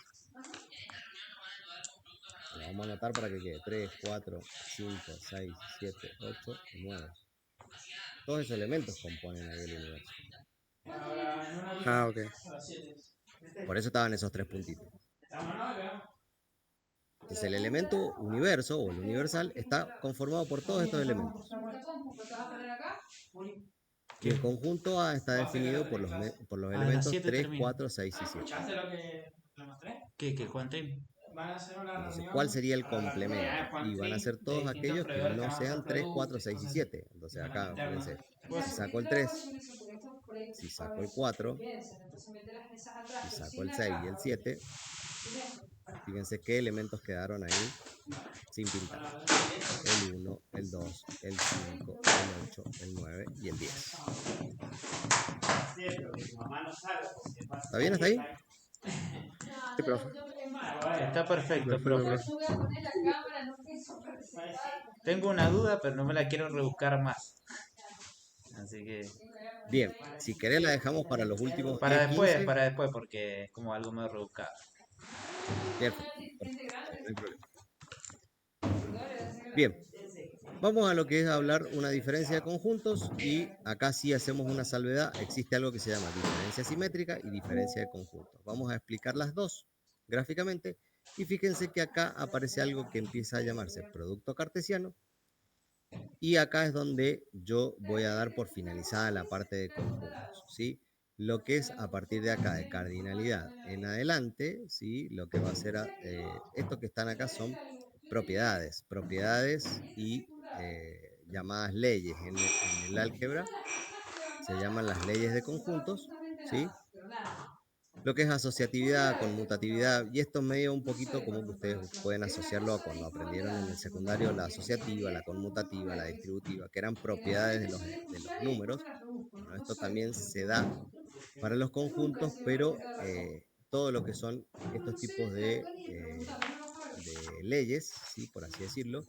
Lo vamos a anotar para que quede 3, 4, 5, 6, 7, 8 y 9. Todos esos elementos componen ahí el universo. Ah, ok. Por eso estaban esos 3 puntitos. Entonces el elemento universo o el universal está conformado por todos estos elementos. Y el conjunto A está definido por los elementos 3, 4, 6 y 7. ¿Qué, Juantín? Entonces, ¿cuál sería el complemento? Y van a ser todos aquellos que no sean 3, 4, 6 y 7. Entonces acá, fíjense, si saco el 3, si saco el 4, si saco el 6 y el 7, fíjense qué elementos quedaron ahí sin pintar. El 1, el 2, el 5, el 8, el 9 y el 10. ¿Está bien hasta ahí? Sí, profe. Está perfecto, Perfecto, profe. profe. Tengo una duda, pero no me la quiero rebuscar más. Así que... Bien, si querés la dejamos para los últimos 10, 15. para después, porque es como algo medio rebuscado. Perfecto, no hay problema. Bien, vamos a lo que es hablar una diferencia de conjuntos y acá sí hacemos una salvedad. Existe algo que se llama diferencia simétrica y diferencia de conjuntos. Vamos a explicar las dos gráficamente y fíjense que acá aparece algo que empieza a llamarse producto cartesiano y acá es donde yo voy a dar por finalizada la parte de conjuntos, ¿sí? Lo que es a partir de acá de cardinalidad en adelante, ¿sí? Lo que va a ser, estos que están acá son propiedades y llamadas leyes en el álgebra, se llaman las leyes de conjuntos, ¿sí? Lo que es asociatividad, conmutatividad, y esto medio un poquito como que ustedes pueden asociarlo a cuando aprendieron en el secundario la asociativa, la conmutativa, la distributiva, que eran propiedades de los números. Bueno, esto también se da para los conjuntos, pero todo lo que son estos tipos de leyes, ¿sí? Por así decirlo,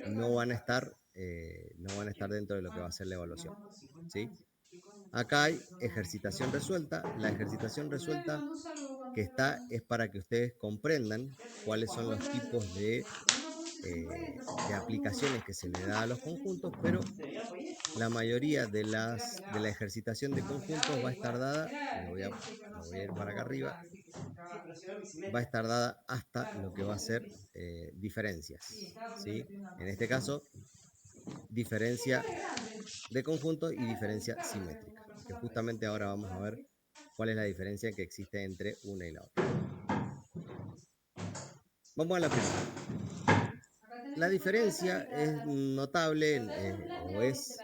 no van a estar dentro de lo que va a ser la evaluación, ¿sí? Acá hay ejercitación resuelta. La ejercitación resuelta que está es para que ustedes comprendan cuáles son los tipos de aplicaciones que se le da a los conjuntos, pero la mayoría de la ejercitación de conjuntos va a estar dada, me voy a ir para acá arriba, va a estar dada hasta lo que va a ser diferencias, ¿sí? En este caso, diferencia de conjunto y diferencia simétrica, que justamente ahora vamos a ver cuál es la diferencia que existe entre una y la otra. Vamos a la primera. La diferencia es notable o es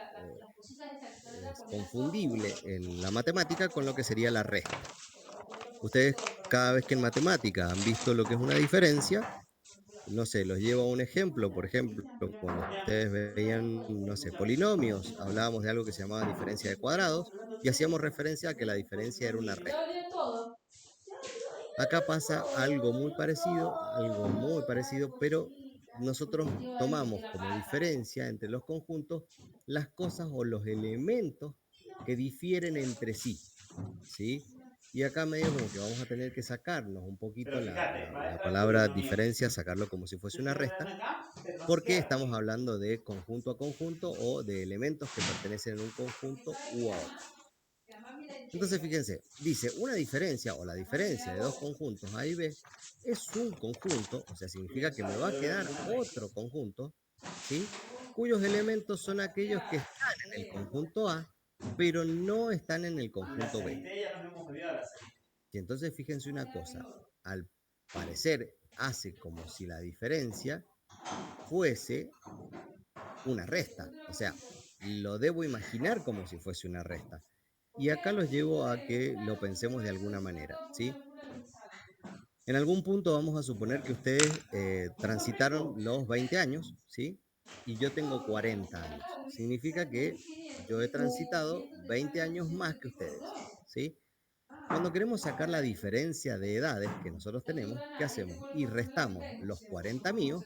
confundible en la matemática con lo que sería la resta. Ustedes cada vez que en matemática han visto lo que es una diferencia, no sé, los llevo a un ejemplo. Por ejemplo, cuando ustedes veían, no sé, polinomios, hablábamos de algo que se llamaba diferencia de cuadrados y hacíamos referencia a que la diferencia era una resta. Acá pasa algo muy parecido, pero nosotros tomamos como diferencia entre los conjuntos las cosas o los elementos que difieren entre sí, ¿sí? Y acá medio como que vamos a tener que sacarnos un poquito Pero fíjate, la para el palabra polinomio, diferencia, sacarlo como si fuese si una ustedes resta, ponen acá, pero no se porque queda. estamos hablando de conjunto a conjunto o de elementos que pertenecen a un conjunto u a otro. Entonces, fíjense, dice una diferencia o la diferencia de dos conjuntos A y B es un conjunto, o sea, significa que me va a quedar otro conjunto, ¿sí? Cuyos elementos son aquellos que están en el conjunto A, pero no están en el Y la conjunto B. centella no hemos olvidado la centella. Y entonces, fíjense una cosa, al parecer hace como si la diferencia fuese una resta, o sea, lo debo imaginar como si fuese una resta. Y acá los llevo a que lo pensemos de alguna manera, ¿sí? En algún punto vamos a suponer que ustedes transitaron los 20 años, ¿sí? Y yo tengo 40 años. Significa que yo he transitado 20 años más que ustedes, ¿sí? Cuando queremos sacar la diferencia de edades que nosotros tenemos, ¿qué hacemos? Y restamos los 40 míos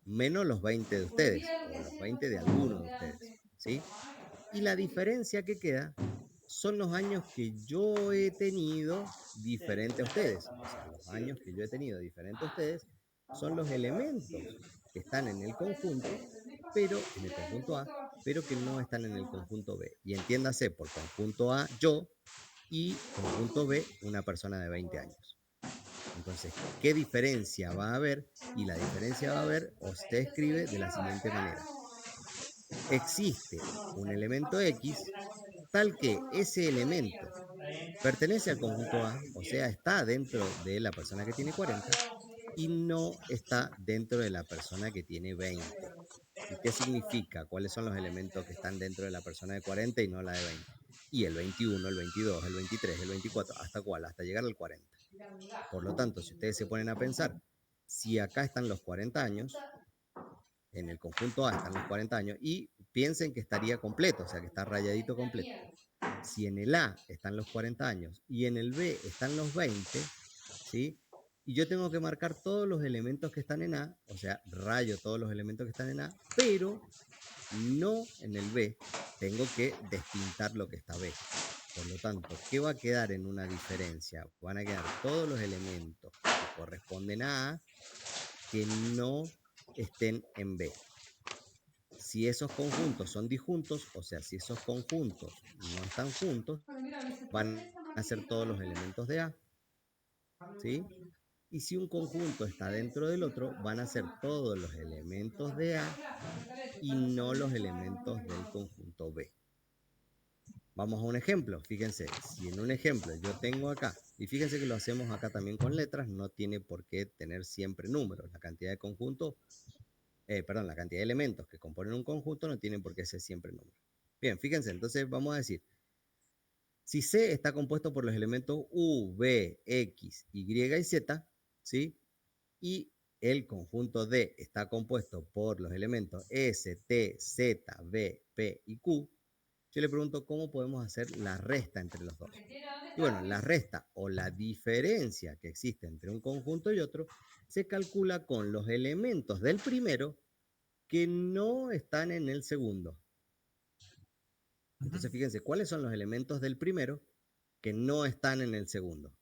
menos los 20 de ustedes o los 20 de alguno de ustedes, ¿sí? Y la diferencia que queda son los años que yo he tenido diferente a ustedes. O sea, los años que yo he tenido diferente a ustedes son los elementos que están en el conjunto, pero en el conjunto A, pero que no están en el conjunto B. Y entiéndase por conjunto A yo y conjunto B una persona de 20 años. Entonces, ¿qué diferencia va a haber? Y la diferencia va a haber, o se escribe de la siguiente manera. Existe un elemento X tal que ese elemento pertenece al conjunto A, o sea, está dentro de la persona que tiene 40 y no está dentro de la persona que tiene 20. ¿Y qué significa? ¿Cuáles son los elementos que están dentro de la persona de 40 y no la de 20? Y el 21, el 22, el 23, el 24, ¿hasta cuál? Hasta llegar al 40. Por lo tanto, si ustedes se ponen a pensar, si acá están los 40 años, en el conjunto A están los 40 años, y piensen que estaría completo, o sea, que está rayadito completo. Si en el A están los 40 años y en el B están los 20, ¿sí? Y yo tengo que marcar todos los elementos que están en A, o sea, rayo todos los elementos que están en A, pero no en el B. Tengo que despintar lo que está B. Por lo tanto, ¿qué va a quedar en una diferencia? Van a quedar todos los elementos que corresponden a A que no estén en B. Si esos conjuntos son disjuntos, o sea, si esos conjuntos no están juntos, van a ser todos los elementos de A, ¿sí? Y si un conjunto está dentro del otro, van a ser todos los elementos de A y no los elementos del conjunto B. Vamos a un ejemplo. Fíjense, si en un ejemplo yo tengo acá, y fíjense que lo hacemos acá también con letras, no tiene por qué tener siempre números. La cantidad de conjuntos, la cantidad de elementos que componen un conjunto no tienen por qué ser siempre números. Bien, fíjense, entonces vamos a decir, si C está compuesto por los elementos U, B, X, Y y Z, ¿sí? Y el conjunto D está compuesto por los elementos S, T, Z, B, P y Q, yo le pregunto cómo podemos hacer la resta entre los dos. Y bueno, la resta o la diferencia que existe entre un conjunto y otro se calcula con los elementos del primero que no están en el segundo. Entonces, fíjense, ¿cuáles son los elementos del primero que no están en el segundo?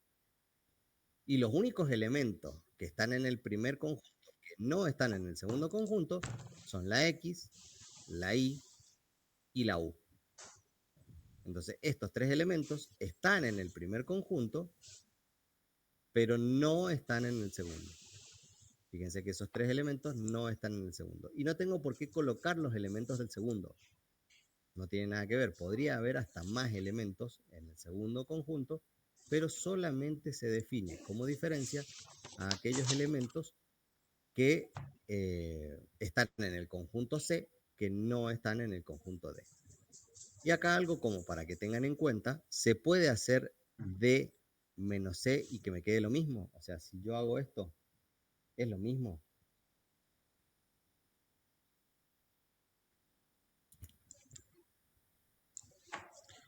Y los únicos elementos que están en el primer conjunto que no están en el segundo conjunto son la X, la Y y la U. Entonces, estos tres elementos están en el primer conjunto, pero no están en el segundo. Fíjense que esos tres elementos no están en el segundo. Y no tengo por qué colocar los elementos del segundo. No tiene nada que ver. Podría haber hasta más elementos en el segundo conjunto, pero solamente se define como diferencia a aquellos elementos que están en el conjunto C, que no están en el conjunto D. Y acá algo como para que tengan en cuenta, se puede hacer D menos C y que me quede lo mismo. O sea, si yo hago esto, es lo mismo.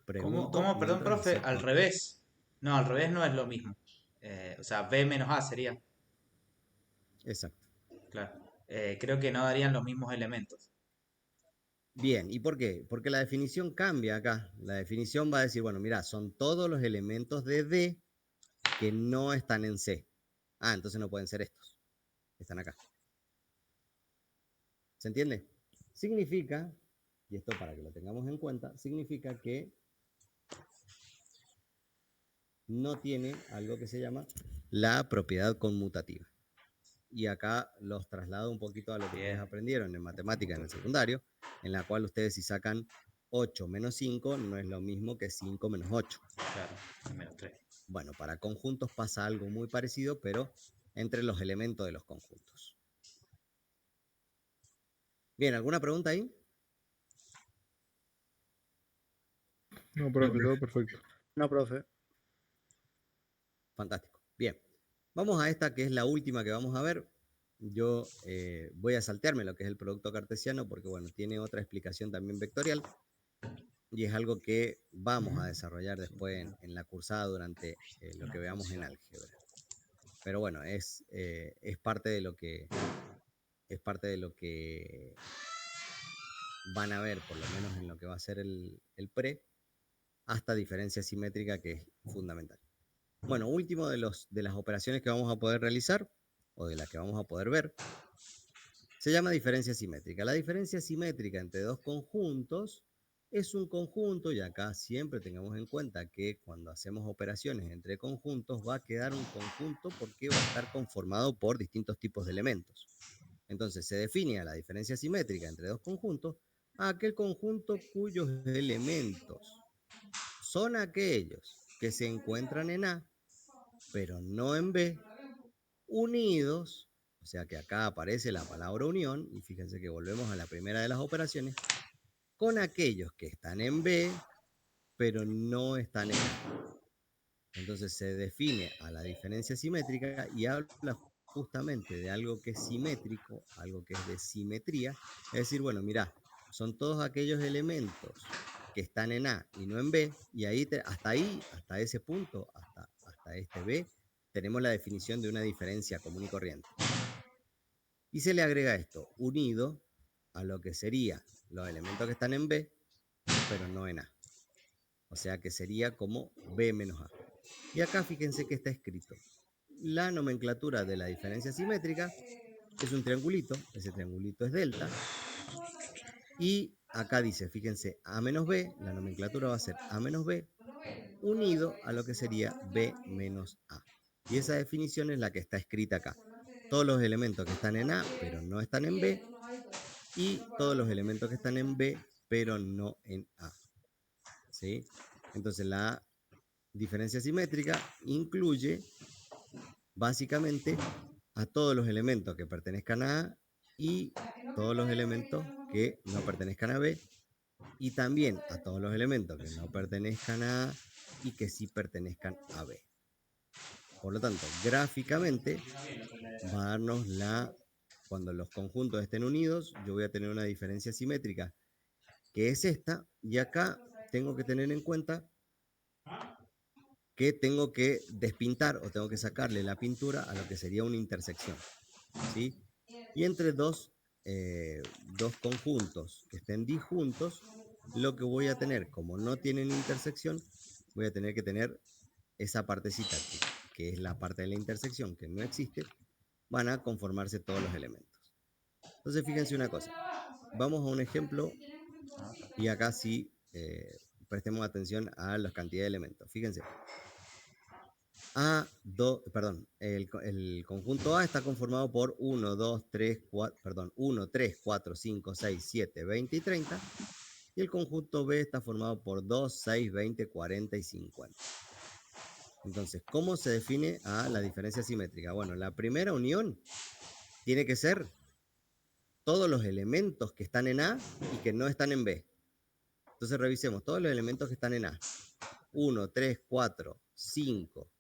Pregunto ¿Cómo? Perdón, mientras profe, dice al por qué. revés. No, al revés no es lo mismo. O sea, B menos A sería. Exacto. Claro. Creo que no darían los mismos elementos. Bien, ¿y por qué? Porque la definición cambia acá. La definición va a decir, bueno, mira, son todos los elementos de D que no están en C. Ah, entonces no pueden ser estos. Están acá. ¿Se entiende? Significa, y esto para que lo tengamos en cuenta, significa que no tiene algo que se llama la propiedad conmutativa. Y acá los traslado un poquito a lo que ustedes Bien. aprendieron en matemática en el secundario, en la cual ustedes si sacan 8 menos 5 no es lo mismo que 5 menos 8. Claro, menos 3. Bueno, para conjuntos pasa algo muy parecido, pero entre los elementos de los conjuntos. Bien, ¿alguna pregunta ahí? No, profe, todo perfecto. No, profe. Fantástico. Bien, vamos a esta que es la última que vamos a ver. Yo voy a saltearme lo que es el producto cartesiano porque, bueno, tiene otra explicación también vectorial y es algo que vamos a desarrollar después en la cursada durante lo que veamos en álgebra. Pero bueno, es parte de lo que van a ver, por lo menos en lo que va a ser el pre, hasta diferencia simétrica, que es fundamental. Bueno, último de las operaciones que vamos a poder realizar, o de las que vamos a poder ver, se llama diferencia simétrica. La diferencia simétrica entre dos conjuntos es un conjunto, y acá siempre tengamos en cuenta que cuando hacemos operaciones entre conjuntos va a quedar un conjunto porque va a estar conformado por distintos tipos de elementos. Entonces se define a la diferencia simétrica entre dos conjuntos a aquel conjunto cuyos elementos son aquellos que se encuentran en A, pero no en B, unidos, o sea que acá aparece la palabra unión, y fíjense que volvemos a la primera de las operaciones, con aquellos que están en B, pero no están en A. Entonces se define a la diferencia simétrica y habla justamente de algo que es simétrico, algo que es de simetría, es decir, bueno, mira, son todos aquellos elementos que están en A y no en B, y hasta ese punto, hasta este B, tenemos la definición de una diferencia común y corriente. Y se le agrega esto, unido a lo que serían los elementos que están en B, pero no en A. O sea que sería como B menos A. Y acá fíjense que está escrito. La nomenclatura de la diferencia simétrica es un triangulito, ese triangulito es delta. Y acá dice, fíjense, A menos B, la nomenclatura va a ser A menos B, unido a lo que sería B menos A. Y esa definición es la que está escrita acá. Todos los elementos que están en A, pero no están en B, y todos los elementos que están en B, pero no en A. ¿Sí? Entonces la diferencia simétrica incluye básicamente a todos los elementos que pertenezcan a A y todos los elementos que no pertenezcan a B, y también a todos los elementos que no pertenezcan a A y que sí pertenezcan a B. Por lo tanto, gráficamente va a darnos cuando los conjuntos estén unidos, yo voy a tener una diferencia simétrica que es esta, y acá tengo que tener en cuenta que tengo que despintar o tengo que sacarle la pintura a lo que sería una intersección, ¿sí? Y entre dos conjuntos que estén disjuntos, lo que voy a tener, como no tienen intersección, voy a tener que tener esa partecita que es la parte de la intersección que no existe, van a conformarse todos los elementos. Entonces fíjense una cosa, vamos a un ejemplo y acá sí prestemos atención a las cantidades de elementos. Fíjense, el conjunto A está conformado por 1, 3, 4, 5, 6, 7, 20 y 30. Y el conjunto B está formado por 2, 6, 20, 40 y 50. Entonces, ¿cómo se define a la diferencia simétrica? Bueno, la primera unión tiene que ser todos los elementos que están en A y que no están en B. Entonces revisemos todos los elementos que están en A. 1, 3, 4, 5,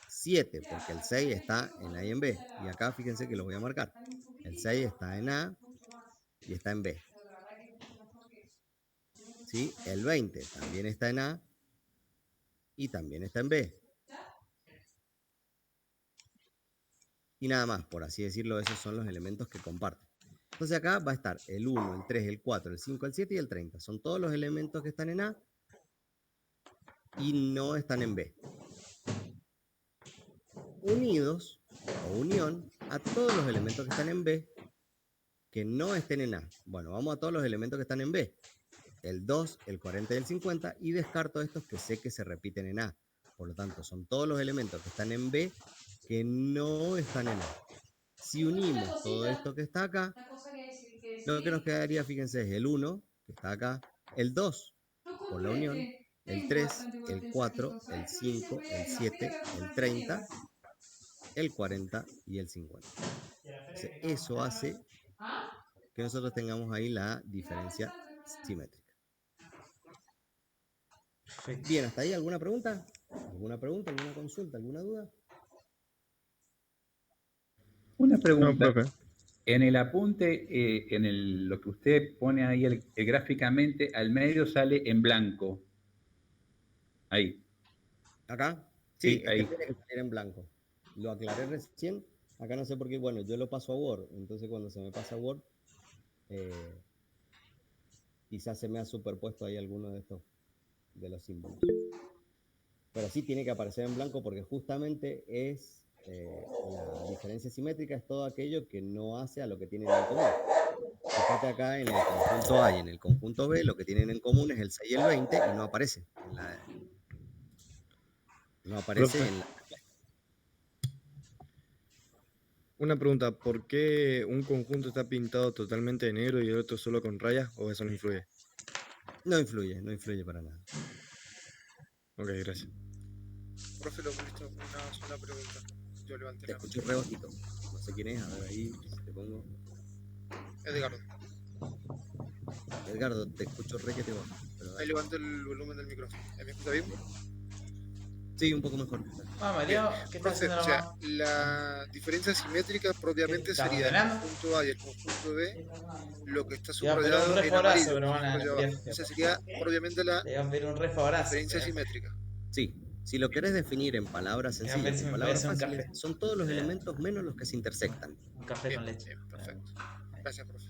7, porque el 6 está en A y en B. Y acá fíjense que lo voy a marcar. El 6 está en A y está en B. ¿Sí? ¿sí? El 20 también está en A y también está en B. Y nada más, por así decirlo, esos son los elementos que comparten. Entonces acá va a estar el 1, el 3, el 4, el 5, el 7 y el 30. Son todos los elementos que están en A y no están en B. Unidos o unión a todos los elementos que están en B que no estén en A. Bueno, vamos a todos los elementos que están en B. El 2, el 40 y el 50 y descarto estos que sé que se repiten en A. Por lo tanto, son todos los elementos que están en B que no están en A. Si unimos todo esto que está acá, lo que nos quedaría, fíjense, es el 1, que está acá, el 2, por la unión, el 3, el 4, el 5, el 7, el 30, el 40 y el 50. Entonces, eso hace que nosotros tengamos ahí la diferencia simétrica. Perfecto. Bien, ¿hasta ahí alguna pregunta? ¿Alguna pregunta, alguna consulta, alguna duda? Una No, pregunta. profe. En el apunte, lo que usted pone ahí gráficamente, al medio sale en blanco. Ahí. ¿Acá? Sí, Sí, ahí. tiene que salir en blanco. Lo aclaré recién. Acá no sé por qué, bueno, yo lo paso a Word. Entonces cuando se me pasa a Word, quizás se me ha superpuesto ahí alguno de estos, de los símbolos. Pero sí tiene que aparecer en blanco porque justamente es la diferencia simétrica, es todo aquello que no hace a lo que tienen en común. Fíjate acá en el conjunto A y en el conjunto B, lo que tienen en común es el 6 y el 20 y no aparece en la... No aparece Profe. en la... Una pregunta, ¿por qué un conjunto está pintado totalmente de negro y el otro solo con rayas? ¿O eso no influye? No influye, no influye para nada. Ok, gracias. Profe, lo molesto una sola pregunta. Yo levanté Te la mano. escucho re bajito. No sé quién es, a ver ahí, si te pongo. Edgardo, Edgardo, te escucho re que te bajo. Pero ahí dale. levanté el volumen del micrófono. ¿Me escucha bien? Sí, un poco mejor. Mario, ¿qué estás Profe, haciendo o sea, nomás? la diferencia simétrica ¿Qué propiamente estás sería el ordenando? conjunto A y el conjunto B, lo que está Te iba a pedir un subrayado en reforazo, amarillo, pero que está van a subrayado abajo. Esa sería propiamente la te iba a pedir un reforazo, diferencia pero simétrica. Sí, si lo querés definir en palabras iba a ver sencillas, si en me podía palabras hacer un fáciles, café. son todos los elementos menos los que se intersectan. Un café Bien, con leche. bien, perfecto. Gracias, profe.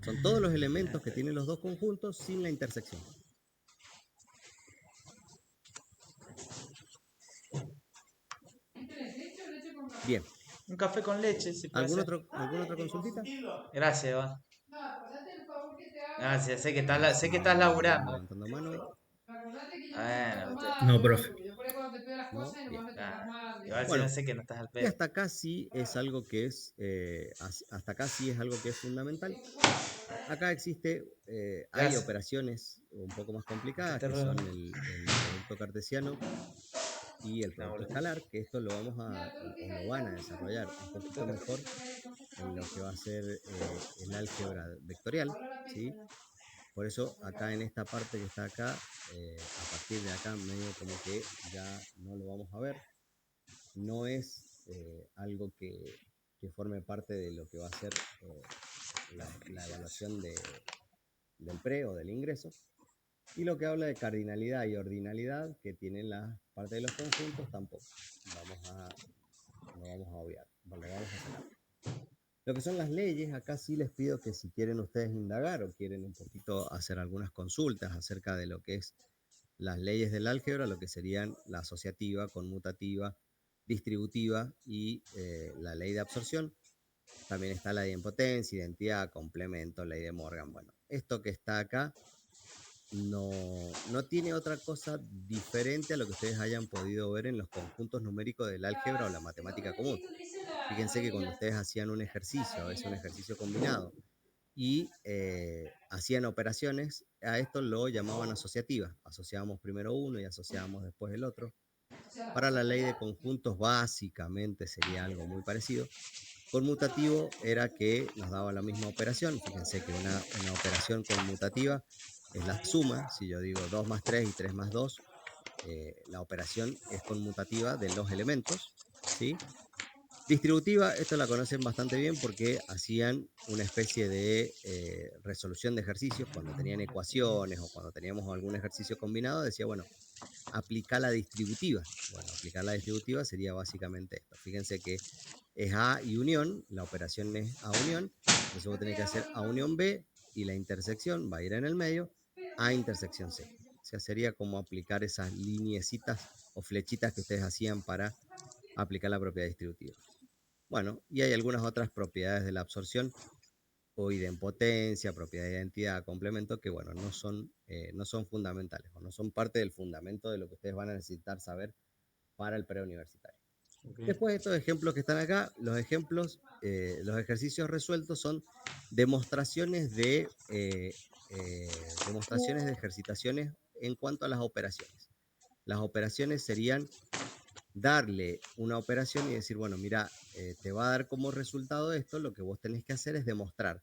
Son todos los elementos que tienen los dos conjuntos sin la intersección. Bien, Un café con leche, si puede ser. ¿alguna otra consultita? Gracias, Iván. Gracias, sé que ¿Alguien laburando. levantando mano? Bueno, No, profe. ¿No? Bien. igual sí, Bueno, no sé que no estás al y pedo. hasta acá sí es algo que es, hasta acá sí es algo que es fundamental. Acá existe, hay Gracias. operaciones un poco más complicadas, te que ruego. son el producto cartesiano y el No, producto boludo. escalar, que esto lo vamos a, o lo van a desarrollar un poquito mejor en lo que va a ser el álgebra vectorial, ¿sí? Por eso acá en esta parte que está acá, a partir de acá medio como que ya no lo vamos a ver. No es algo que forme parte de lo que va a ser la evaluación del pre o del ingreso. Y lo que habla de cardinalidad y ordinalidad que tienen la parte de los conjuntos tampoco. Lo vamos a obviar, lo vamos a sacar. Lo que son las leyes, acá sí les pido que si quieren ustedes indagar o quieren un poquito hacer algunas consultas acerca de lo que es las leyes del álgebra, lo que serían la asociativa, conmutativa, distributiva y la ley de absorción. También está la idempotencia, identidad, complemento, ley de Morgan. Bueno, esto que está acá no tiene otra cosa diferente a lo que ustedes hayan podido ver en los conjuntos numéricos del álgebra o la matemática común. Fíjense que cuando ustedes hacían un ejercicio, a veces un ejercicio combinado, y hacían operaciones, a esto lo llamaban asociativa. Asociábamos primero uno y asociábamos después el otro. Para la ley de conjuntos básicamente sería algo muy parecido. Conmutativo era que nos daba la misma operación. Fíjense que una operación conmutativa es la suma. Si yo digo 2 más 3 y 3 más 2, la operación es conmutativa de los elementos, ¿sí? Distributiva, esto la conocen bastante bien porque hacían una especie de resolución de ejercicios cuando tenían ecuaciones o cuando teníamos algún ejercicio combinado, decía, bueno, aplicar la distributiva. Bueno, aplicar la distributiva sería básicamente esto. Fíjense que es A y unión, la operación es A unión, entonces vos tenés que hacer A unión B y la intersección va a ir en el medio, A intersección C. O sea, sería como aplicar esas lineecitas o flechitas que ustedes hacían para aplicar la propiedad distributiva. Bueno, y hay algunas otras propiedades de la absorción, o idempotencia, propiedad de identidad, complemento, que bueno, no son fundamentales, o no son parte del fundamento de lo que ustedes van a necesitar saber para el preuniversitario. Ok. Después, estos ejemplos que están acá, los ejemplos, los ejercicios resueltos son demostraciones de ejercitaciones en cuanto a las operaciones. Las operaciones serían darle una operación y decir, bueno, mira, te va a dar como resultado esto, lo que vos tenés que hacer es demostrar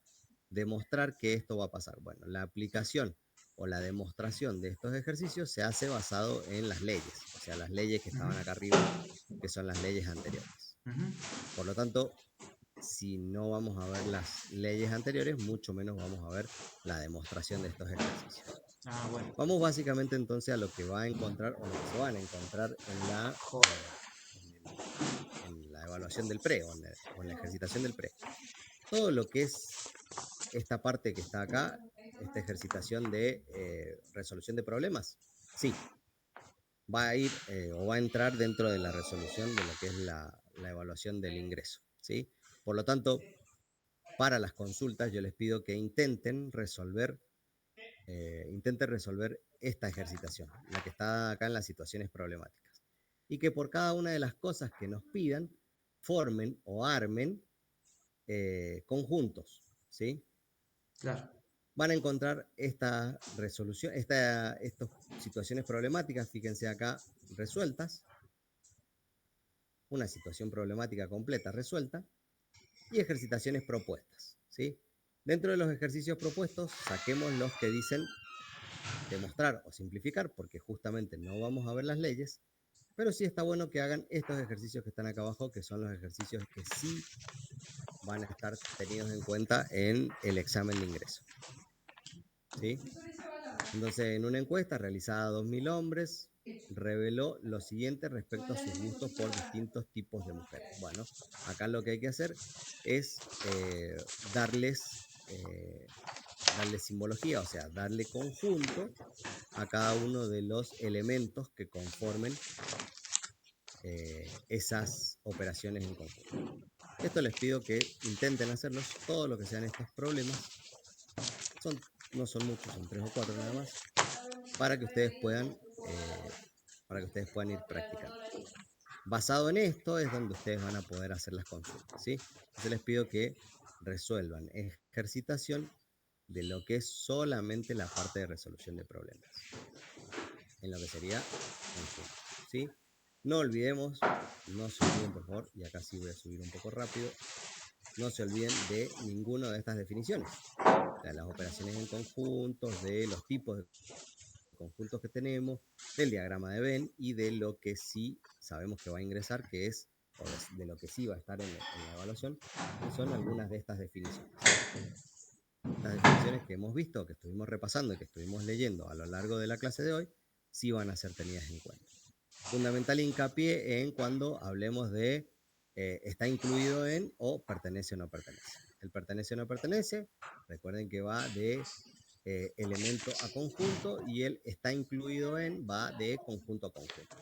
que esto va a pasar. Bueno, la aplicación o la demostración de estos ejercicios se hace basado en las leyes, o sea, las leyes que estaban acá arriba, que son las leyes anteriores. Por lo tanto, si no vamos a ver las leyes anteriores, mucho menos vamos a ver la demostración de estos ejercicios. Ah, bueno. Vamos básicamente entonces a lo que va a encontrar o lo que se van a encontrar en la evaluación del pre o en la ejercitación del pre. Todo lo que es esta parte que está acá, esta ejercitación de resolución de problemas, sí, va a ir o va a entrar dentro de la resolución de lo que es la evaluación del ingreso, ¿sí? Por lo tanto, para las consultas yo les pido que intenten resolver esta ejercitación, la que está acá en las situaciones problemáticas. Y que por cada una de las cosas que nos pidan, formen o armen conjuntos, ¿sí? Claro. Van a encontrar esta resolución, estas situaciones problemáticas, fíjense acá, resueltas, una situación problemática completa resuelta, y ejercitaciones propuestas, ¿sí? Dentro de los ejercicios propuestos, saquemos los que dicen demostrar o simplificar, porque justamente no vamos a ver las leyes, pero sí está bueno que hagan estos ejercicios que están acá abajo, que son los ejercicios que sí van a estar tenidos en cuenta en el examen de ingreso. ¿Sí? Entonces, en una encuesta realizada a 2.000 hombres, reveló lo siguiente respecto a sus gustos por distintos tipos de mujeres. Bueno, acá lo que hay que hacer es darles simbología, o sea, darle conjunto a cada uno de los elementos que conformen esas operaciones en conjunto. Esto les pido que intenten hacerlos, todo lo que sean estos problemas. No son muchos, son 3 o 4 nada más, para que ustedes puedan ir practicando. Basado en esto es donde ustedes van a poder hacer las consultas, ¿sí? Entonces les pido que resuelvan ejercitación de lo que es solamente la parte de resolución de problemas, en lo que sería conjunto, ¿sí? No olvidemos, no se olviden por favor, y acá sí voy a subir un poco rápido, no se olviden de ninguna de estas definiciones, de las operaciones en conjuntos, de los tipos de conjuntos que tenemos, del diagrama de Venn y de lo que sí sabemos que va a ingresar, que es, o de lo que sí va a estar en la evaluación, que son algunas de estas definiciones. Las definiciones que hemos visto, que estuvimos repasando y que estuvimos leyendo a lo largo de la clase de hoy, sí van a ser tenidas en cuenta. Fundamental hincapié en cuando hablemos de está incluido en o pertenece o no pertenece. El pertenece o no pertenece, recuerden que va de elemento a conjunto y el está incluido en va de conjunto a conjunto.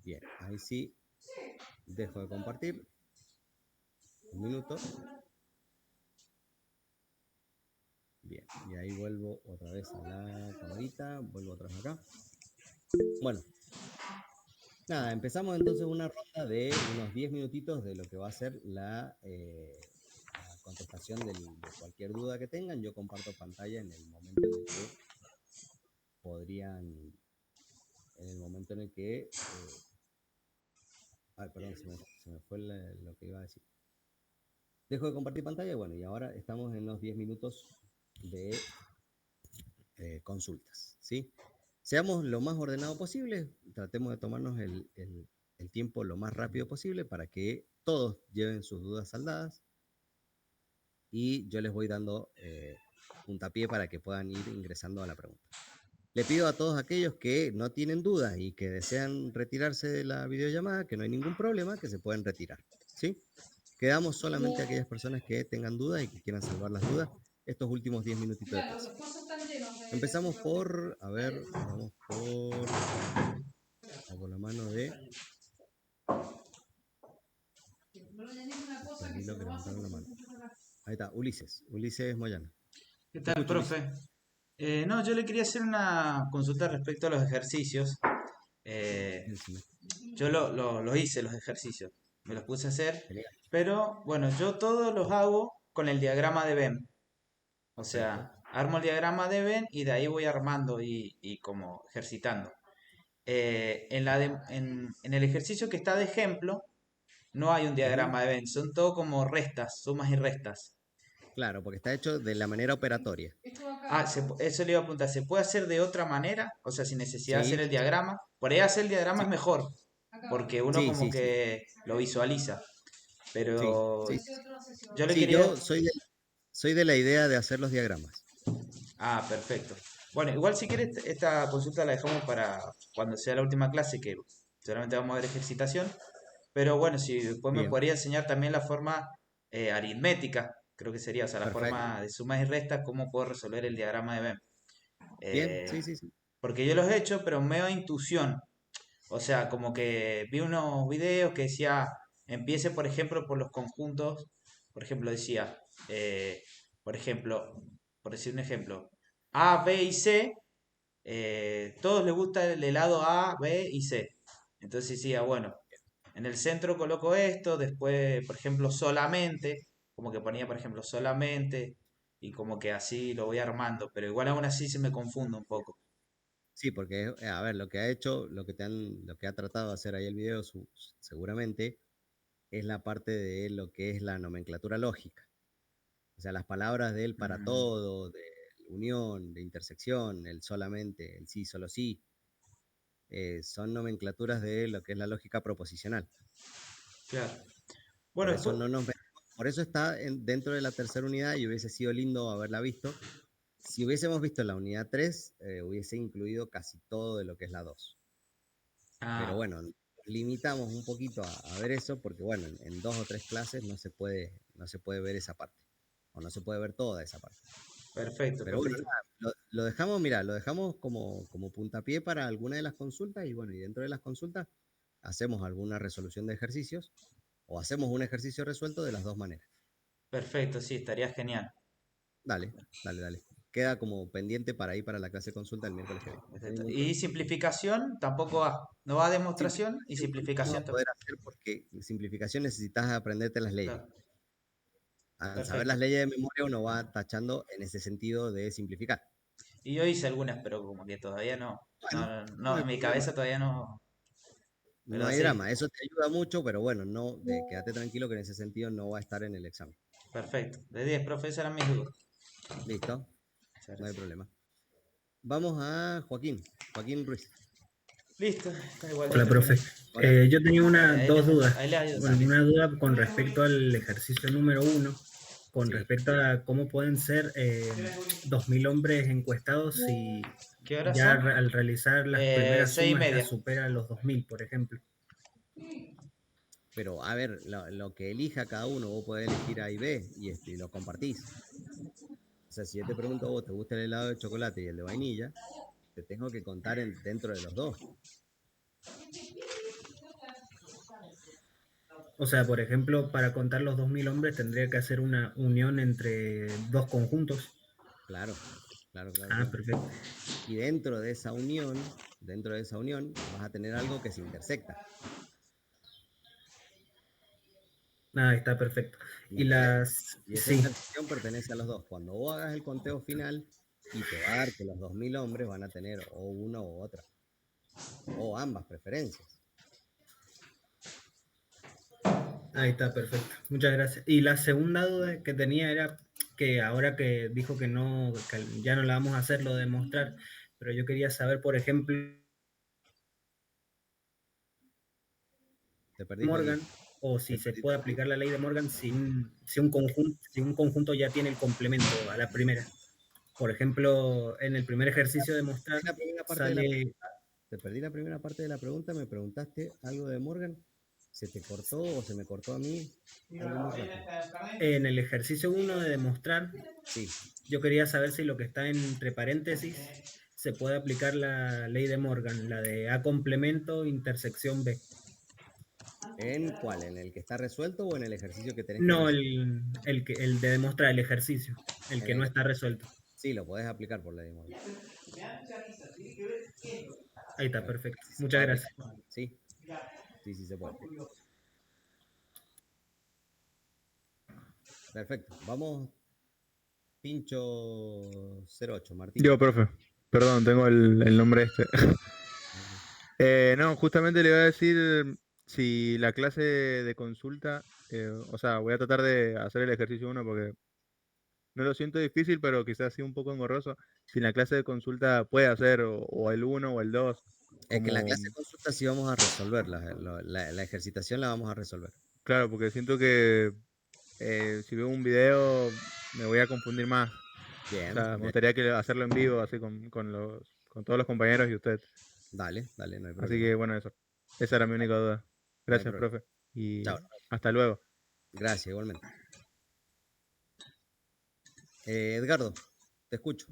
Bien, ahí sí dejo de compartir. Un minuto. Bien, y ahí vuelvo otra vez a la camarita, vuelvo otra vez acá. Bueno, nada, empezamos entonces una ronda de unos 10 minutitos de lo que va a ser la contestación de cualquier duda que tengan. Yo comparto pantalla en el momento en el que podrían, en el momento en el que... ay, perdón, se me fue lo que iba a decir. Dejo de compartir pantalla, bueno, y ahora estamos en los 10 minutos de consultas, ¿sí? Seamos lo más ordenado posible, tratemos de tomarnos el tiempo lo más rápido posible para que todos lleven sus dudas saldadas y yo les voy dando puntapié para que puedan ir ingresando a la pregunta. Le pido a todos aquellos que no tienen dudas y que desean retirarse de la videollamada, que no hay ningún problema, que se pueden retirar, ¿sí? Quedamos solamente aquellas personas que tengan dudas y que quieran salvar las dudas estos últimos 10 minutitos de clase. Empezamos por, a ver, vamos por la mano de... Danilo, que levantaron la mano. Ahí está, Ulises Moyano. ¿Qué tal, escucho, profe? No, yo le quería hacer una consulta respecto a los ejercicios. Decime. Yo los hice, los ejercicios. Me los puse a hacer. Genial. Pero bueno, yo todos los hago con el diagrama de Venn. O sea, armo el diagrama de Venn y de ahí voy armando y como ejercitando. En el ejercicio que está de ejemplo, no hay un diagrama de Venn. Son todo como restas, sumas y restas. Claro, porque está hecho de la manera operatoria. Ah, eso le iba a preguntar. ¿Se puede hacer de otra manera? O sea, sin necesidad de Sí. hacer el diagrama. Por ahí hacer el diagrama es mejor. Porque uno Sí, como sí, que lo visualiza. Pero Sí. yo le Sí, quería... yo soy de la idea de hacer los diagramas. Ah, perfecto. Bueno, igual si quieres esta consulta la dejamos para cuando sea la última clase, que seguramente vamos a ver ejercitación. Pero bueno, si después me Bien. podría enseñar también la forma aritmética, creo que sería, o sea, la Perfecto. forma de sumas y restas, cómo puedo resolver el diagrama de Venn. Bien, sí. Porque yo los he hecho, pero medio a intuición. O sea, como que vi unos videos que decía, empiece por ejemplo por los conjuntos. Por ejemplo, decía, por ejemplo, por decir un ejemplo, A, B y C, todos les gusta el helado A, B y C. Entonces decía, bueno, en el centro coloco esto, después, por ejemplo, solamente, como que ponía, por ejemplo, solamente, y como que así lo voy armando, pero igual aún así se me confunde un poco. Sí, porque, a ver, lo que ha hecho, lo que ha tratado de hacer ahí el video, seguramente, es la parte de lo que es la nomenclatura lógica. O sea, las palabras de él para Mm, todo, de unión, de intersección, el solamente, el sí, solo sí, son nomenclaturas de lo que es la lógica proposicional. claro. Por Bueno, eso no nos por eso está dentro de la tercera unidad y hubiese sido lindo haberla visto. Si hubiésemos visto la unidad 3, hubiese incluido casi todo de lo que es la 2. Pero bueno, limitamos un poquito a ver eso porque, bueno, en 2 o 3 clases no se puede ver esa parte. O no se puede ver toda esa parte. perfecto, Pero bueno, perfecto. nada, lo dejamos, mira, lo dejamos como puntapié para alguna de las consultas y bueno, y dentro de las consultas hacemos alguna resolución de ejercicios o hacemos un ejercicio resuelto de las dos maneras. Perfecto, sí, estaría genial. Dale. Queda como pendiente para ir para la clase de consulta el miércoles que viene. No hay Perfecto. ningún Y problema. simplificación tampoco va. No va a demostración y Simplificación no simplificación vas a poder hacer porque simplificación necesitas aprenderte las leyes. Claro, Al saber perfecto. las leyes de memoria uno va tachando en ese sentido de simplificar. Y yo hice algunas, pero como que todavía no. Bueno, No, no no, hay en mi problema. cabeza todavía no. No Pero hay sí, drama, eso te ayuda mucho, pero bueno, quédate tranquilo que en ese sentido no va a estar en el examen. perfecto. De 10, profe, esas eran mis dudas. ¿Listo? Muchas No hay gracias. problema. Vamos a Joaquín Ruiz. Listo, está igual. Hola, profe. Hola. Yo tenía dos dudas. Ahí le ayudo Bueno, también. una duda con respecto al ejercicio número 1, con Sí. respecto a cómo pueden ser 2.000 hombres encuestados si ¿Qué horas ya son? al realizar las primeras 6:30. sumas ya supera los 2.000, por ejemplo. Pero a ver, lo que elija cada uno, vos podés elegir A y B y lo compartís. O sea, si yo te pregunto a vos, ¿te gusta el helado de chocolate y el de vainilla? Te tengo que contar dentro de los dos. O sea, por ejemplo, para contar los 2.000 hombres tendría que hacer una unión entre dos conjuntos. Claro. Perfecto. Y dentro de esa unión, vas a tener algo que se intersecta. Está perfecto. Y esa intersección pertenece a los dos. Cuando vos hagas el conteo final y te va a dar que los 2.000 hombres van a tener o una u otra, o ambas preferencias. Ahí está, perfecto. Muchas gracias. Y la segunda duda que tenía era que ahora que dijo que ya no la vamos a hacer lo de mostrar, pero yo quería saber, por ejemplo, Te perdiste aquí. Morgan, o si Te se perdiste puede aquí. aplicar la ley de Morgan si un conjunto ya tiene el complemento a la primera. Por ejemplo, en el primer ejercicio de mostrar La primera parte de la sale... Te perdí la primera parte de la pregunta, me preguntaste algo de Morgan. ¿Se te cortó o se me cortó a mí? Algo muy rápido. En el ejercicio 1 de demostrar, Sí. yo quería saber si lo que está entre paréntesis se puede aplicar la ley de Morgan, la de A complemento, intersección B. ¿En cuál? ¿En el que está resuelto o en el ejercicio que tenés que No, resolver? el de demostrar el ejercicio, el que no está resuelto. Sí, lo podés aplicar por ley de Morgan. Ahí está, perfecto. Muchas gracias. Sí, sí se puede. Perfecto. Vamos, Pincho 08, Martín. Yo, profe. Perdón, tengo el nombre este. No, justamente le iba a decir si la clase de consulta, o sea, voy a tratar de hacer el ejercicio 1 porque no lo siento difícil, pero quizás sí un poco engorroso. Si en la clase de consulta puede hacer o el 1 o el 2. Es que en la Como, clase de consulta sí vamos a resolver, la ejercitación la vamos a resolver. claro, porque siento que si veo un video me voy a confundir más. Bien. O sea, me Bien. gustaría hacerlo en vivo, así con todos los compañeros y usted. Dale, no hay Así problema. que bueno, eso. Esa era mi única duda. Gracias, problema. profe. Y Chao. hasta luego. Gracias, igualmente. Edgardo, te escucho.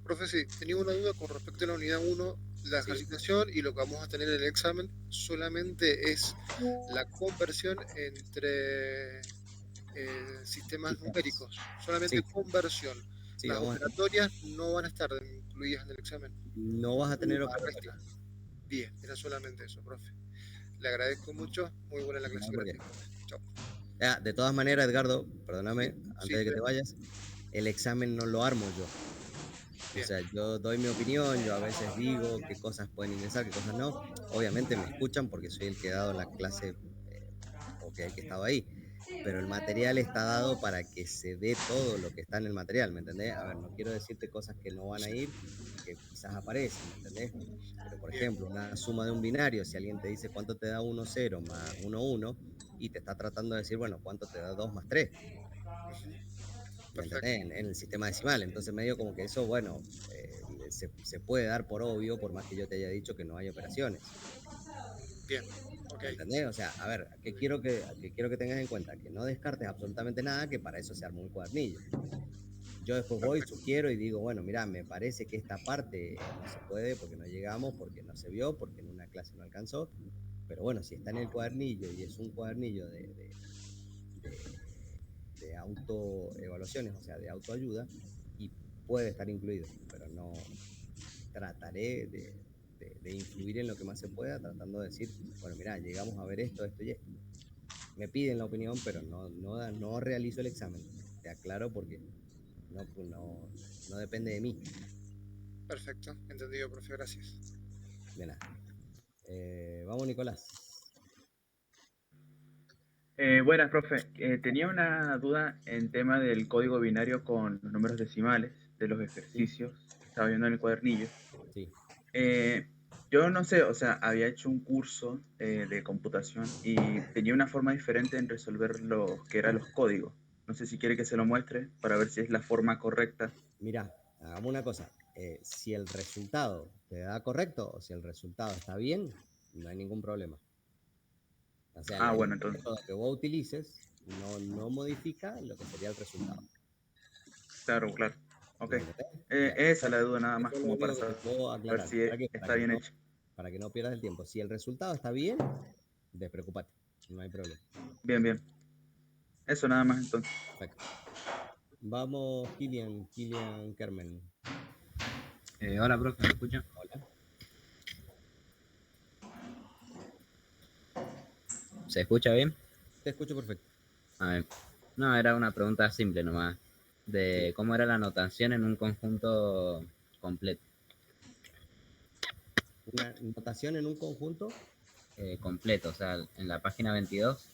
Profe, sí, tenía una duda con respecto a la unidad 1, la ejercitación y lo que vamos a tener en el examen solamente es la conversión entre sistemas numéricos, solamente conversión. Sí, Las vamos a- operatorias no van a estar incluidas en el examen. No vas a tener Suma, operatorias. resta. Bien, era solamente eso, profe. Le agradezco mucho, muy buena la clase. No, ¿por qué? Gracias, profe. Chao. De todas maneras, Edgardo, perdóname, antes sí, de que sí. te vayas, el examen no lo armo yo. O sea, yo doy mi opinión, yo a veces digo qué cosas pueden ingresar, qué cosas no. Obviamente me escuchan porque soy el que ha dado la clase o que el que estaba ahí. Pero el material está dado para que se dé todo lo que está en el material, ¿me entendés? A ver, no quiero decirte cosas que no van a ir, que quizás aparecen, ¿me entendés? Pero, por ejemplo, una suma de un binario, si alguien te dice cuánto te da 1, 0 más 1, 1, y te está tratando de decir, bueno, cuánto te da 2 más 3. ¿Me entendés? En el sistema decimal. Entonces, medio como que eso, bueno, se puede dar por obvio, por más que yo te haya dicho que no hay operaciones. Bien, ok. ¿Me entendés? O sea, a ver, ¿qué quiero que tengas en cuenta? Que no descartes absolutamente nada, que para eso se arma un cuadernillo. Yo después voy, sugiero y digo, bueno, mira, me parece que esta parte no se puede porque no llegamos, porque no se vio, porque en una clase no alcanzó. Pero bueno, si está en el cuadernillo y es un cuadernillo de autoevaluaciones, o sea, de autoayuda, y puede estar incluido, pero no trataré de influir en lo que más se pueda, tratando de decir, bueno, mira, llegamos a ver esto, esto y esto. Me piden la opinión, pero no realizo el examen. Te aclaro porque no depende de mí. Perfecto, entendido, profe, gracias. De nada. Vamos, Nicolás. Buenas, profe. Tenía una duda en tema del código binario con los números decimales de los ejercicios que estaba viendo en el cuadernillo. Sí. Yo no sé, o sea, había hecho un curso de computación y tenía una forma diferente en resolver lo que eran los códigos. No sé si quiere que se lo muestre para ver si es la forma correcta. Mira, hagamos una cosa. Si el resultado te da correcto o si el resultado está bien, no hay ningún problema. O sea, Bueno, el entonces. método que vos utilices no modifica lo que sería el resultado. Claro, claro. Ok. Ya. Esa es la duda nada más, Eso es lo como para único que te puedo ver aclarar. si está bien hecho. Para que no pierdas el tiempo. Si el resultado está bien, despreocupate. No hay problema. Bien, bien. Eso nada más entonces. Perfecto. Vamos, Kilian Carmen. Hola, profe, ¿me escucha? Hola. ¿Se escucha bien? Te escucho perfecto. A ver, no, era una pregunta simple nomás, de cómo era la notación en un conjunto completo. ¿Una notación en un conjunto? Completo, o sea, en la página 22.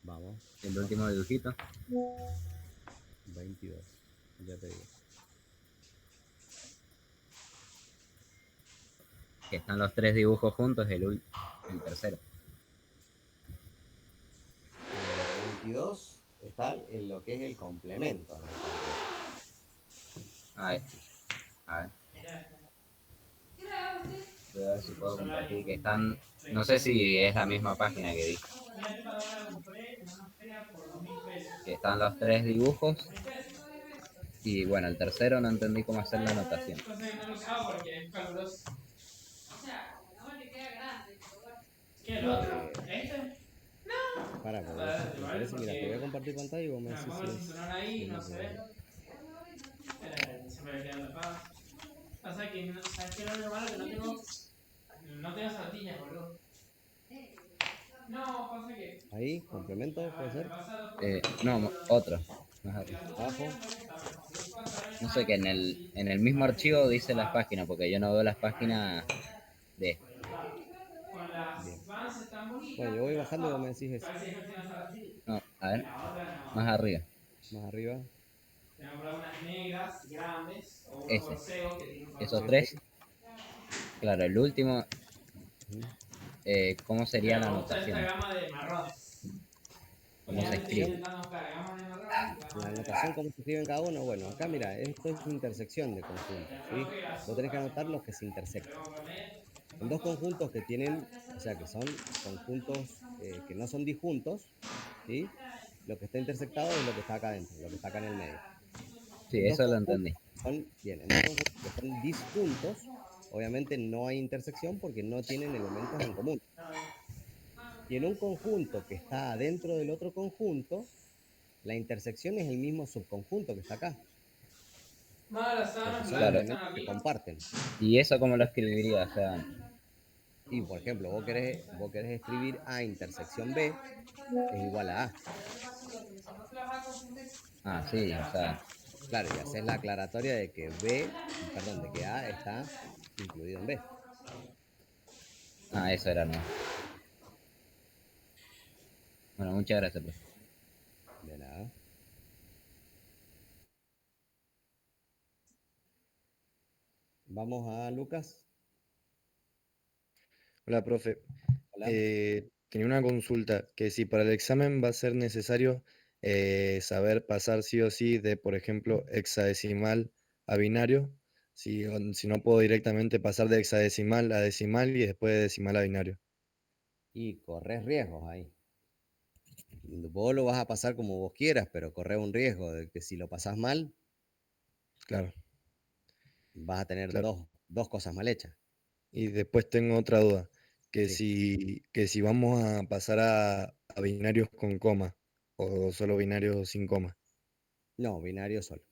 Vamos. El último dibujito. 22, ya te digo. que están los tres dibujos juntos, el tercero. En el 22 está en lo que es el complemento. ¿No? A ver. Voy a ver si puedo compartir que están. No sé si es la misma página que dije. Que están los tres dibujos. Y bueno, el tercero no entendí cómo hacer la anotación. Para, porque me parece, mira, te voy a compartir pantalla y vos me decís si es lo que... Siempre le quedan tapadas. Pasa que no, ¿sabes qué? Lo malo que no tengo zapatillas, boludo. No, pasa que. Ahí, complemento, puede ser. No, otro. Abajo. No sé, que en el mismo archivo dice las páginas, porque yo no veo las páginas de... Con las Vans están bonitas. Bueno, yo voy bajando y vos me decís eso. No, a ver. Más arriba. Más arriba. Tengo por unas negras grandes o unos Ese. borseos que tienen Esos tres. Claro, el último. ¿Cómo sería la anotación? Esta gama de marrones. ¿Cómo se escribe? La anotación, ¿cómo se escribe en cada uno? Bueno, acá mira, esto es intersección de conjuntos, ¿sí? Vos tenés que anotar los que se intersectan. En dos conjuntos que tienen, o sea, que son conjuntos que no son disjuntos, ¿sí? Lo que está intersectado es lo que está acá adentro, lo que está acá en el medio. Sí, eso lo entendí. Bien, en dos conjuntos que son disjuntos, obviamente no hay intersección porque no tienen elementos en común. Y en un conjunto que está adentro del otro conjunto, la intersección es el mismo subconjunto que está acá. Porque son elementos que comparten. ¿Y eso cómo lo escribiría? O sea... Y por ejemplo, vos querés escribir A intersección B, es igual a A. Ah, sí, o sea... Claro, y haces la aclaratoria de que de que A está incluido en B. Ah, eso era, no. Bueno, muchas gracias, pues. De nada. Vamos a Lucas. Hola, profe. Hola. Tenía una consulta, que si para el examen va a ser necesario saber pasar sí o sí de, por ejemplo, hexadecimal a binario, si no puedo directamente pasar de hexadecimal a decimal y después de decimal a binario. Y corres riesgos ahí. Vos lo vas a pasar como vos quieras, pero corres un riesgo de que si lo pasás mal, Claro. vas a tener dos cosas mal hechas. Y después tengo otra duda, que si vamos a pasar a binarios con coma o solo binarios sin coma. No, binario solo.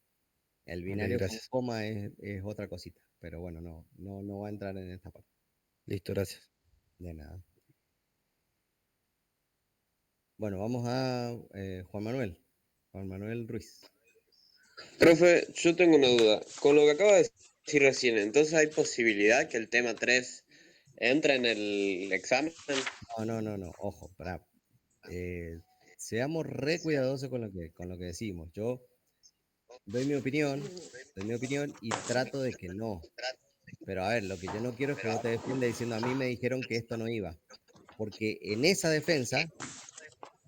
El Ok, binario con gracias. coma es otra cosita, pero bueno, no va a entrar en esta parte. Listo, gracias. De nada. Bueno, vamos a Juan Manuel. Juan Manuel Ruiz. Profe, yo tengo una duda. Con lo que acaba de decir recién, entonces hay posibilidad que el tema 3 entre en el examen. No. Ojo, pará. Seamos re cuidadosos con lo que decimos. Yo doy mi opinión y trato de que no. Pero a ver, lo que yo no quiero es que vos te defiendas diciendo a mí me dijeron que esto no iba. Porque en esa defensa,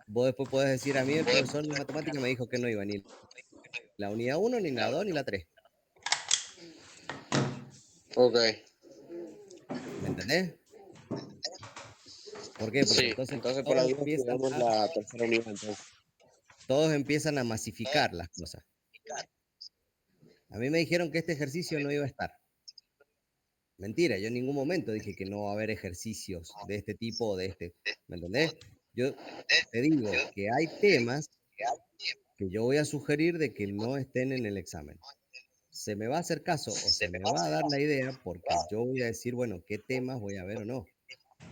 vos después podés decir a mí el profesor de matemática me dijo que no iba ni la unidad 1, ni la 2, ni la 3. Ok. ¿Me entendés? ¿Por qué? Porque Sí, entonces entonces por todos la duda empiezan estudiamos la tercera unidad entonces. todos empiezan a masificar las cosas. A mí me dijeron que este ejercicio no iba a estar. Mentira, yo en ningún momento dije que no va a haber ejercicios de este tipo o de este. ¿Me entendés? Yo te digo que hay temas que yo voy a sugerir de que no estén en el examen. Se me va a hacer caso o se me va a dar la idea porque yo voy a decir, bueno, qué temas voy a ver o no.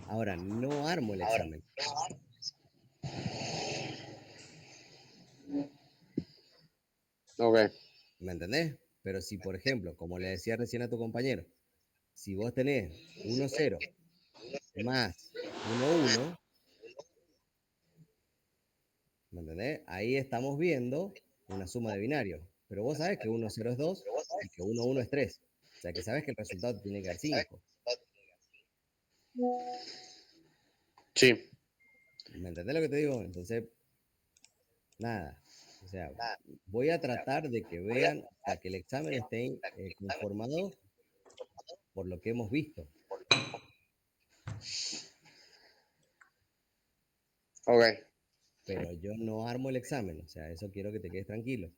Ahora, no armo el examen. Ok. ¿Me entendés? Pero si, por ejemplo, como le decía recién a tu compañero, si vos tenés 1-0 más 1-1, ¿me entendés? Ahí estamos viendo una suma de binarios. Pero vos sabés que 1-0 es 2 y que 1-1 es 3. O sea que sabés que el resultado tiene que dar 5. Sí. ¿Me entendés lo que te digo? Entonces, nada. O sea, voy a tratar de que vean, o sea, que el examen esté conformado por lo que hemos visto. Ok. Pero yo no armo el examen, o sea, eso quiero que te quedes tranquilo.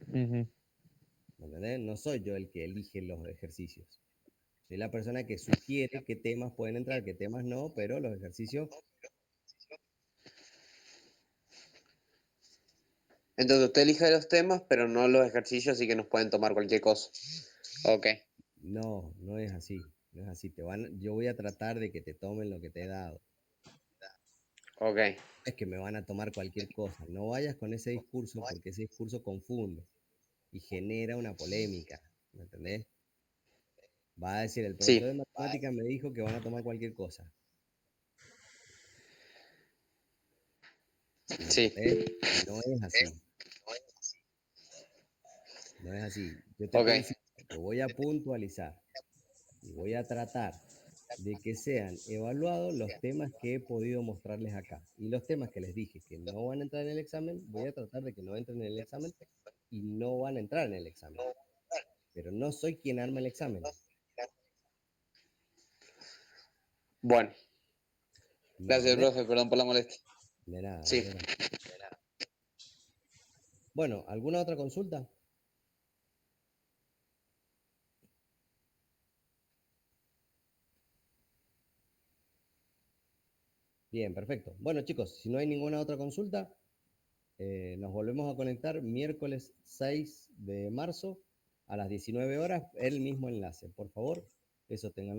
¿Me entendés? No soy yo el que elige los ejercicios. Soy la persona que sugiere qué temas pueden entrar, qué temas no, pero los ejercicios... Entonces usted elige los temas, pero no los ejercicios, así que nos pueden tomar cualquier cosa. Ok. No, no es así. No es así. Yo voy a tratar de que te tomen lo que te he dado. Ok. Es que me van a tomar cualquier cosa. No vayas con ese discurso porque ese discurso confunde y genera una polémica. ¿Me entendés? Va a decir, el profesor de Sí. matemáticas me dijo que van a tomar cualquier cosa. ¿Me Sí. entendés? Y no es así. No es así. Yo te Ok. estoy diciendo que voy a puntualizar y voy a tratar de que sean evaluados los temas que he podido mostrarles acá. Y los temas que les dije que no van a entrar en el examen, voy a tratar de que no entren en el examen y no van a entrar en el examen. Pero no soy quien arma el examen. Bueno. ¿Me Gracias, entendés? profe. Perdón por la molestia. De nada, Sí. de nada. Bueno, ¿alguna otra consulta? Bien, perfecto. Bueno, chicos, si no hay ninguna otra consulta, nos volvemos a conectar miércoles 6 de marzo a las 19 horas, el mismo enlace. Por favor, eso tengan.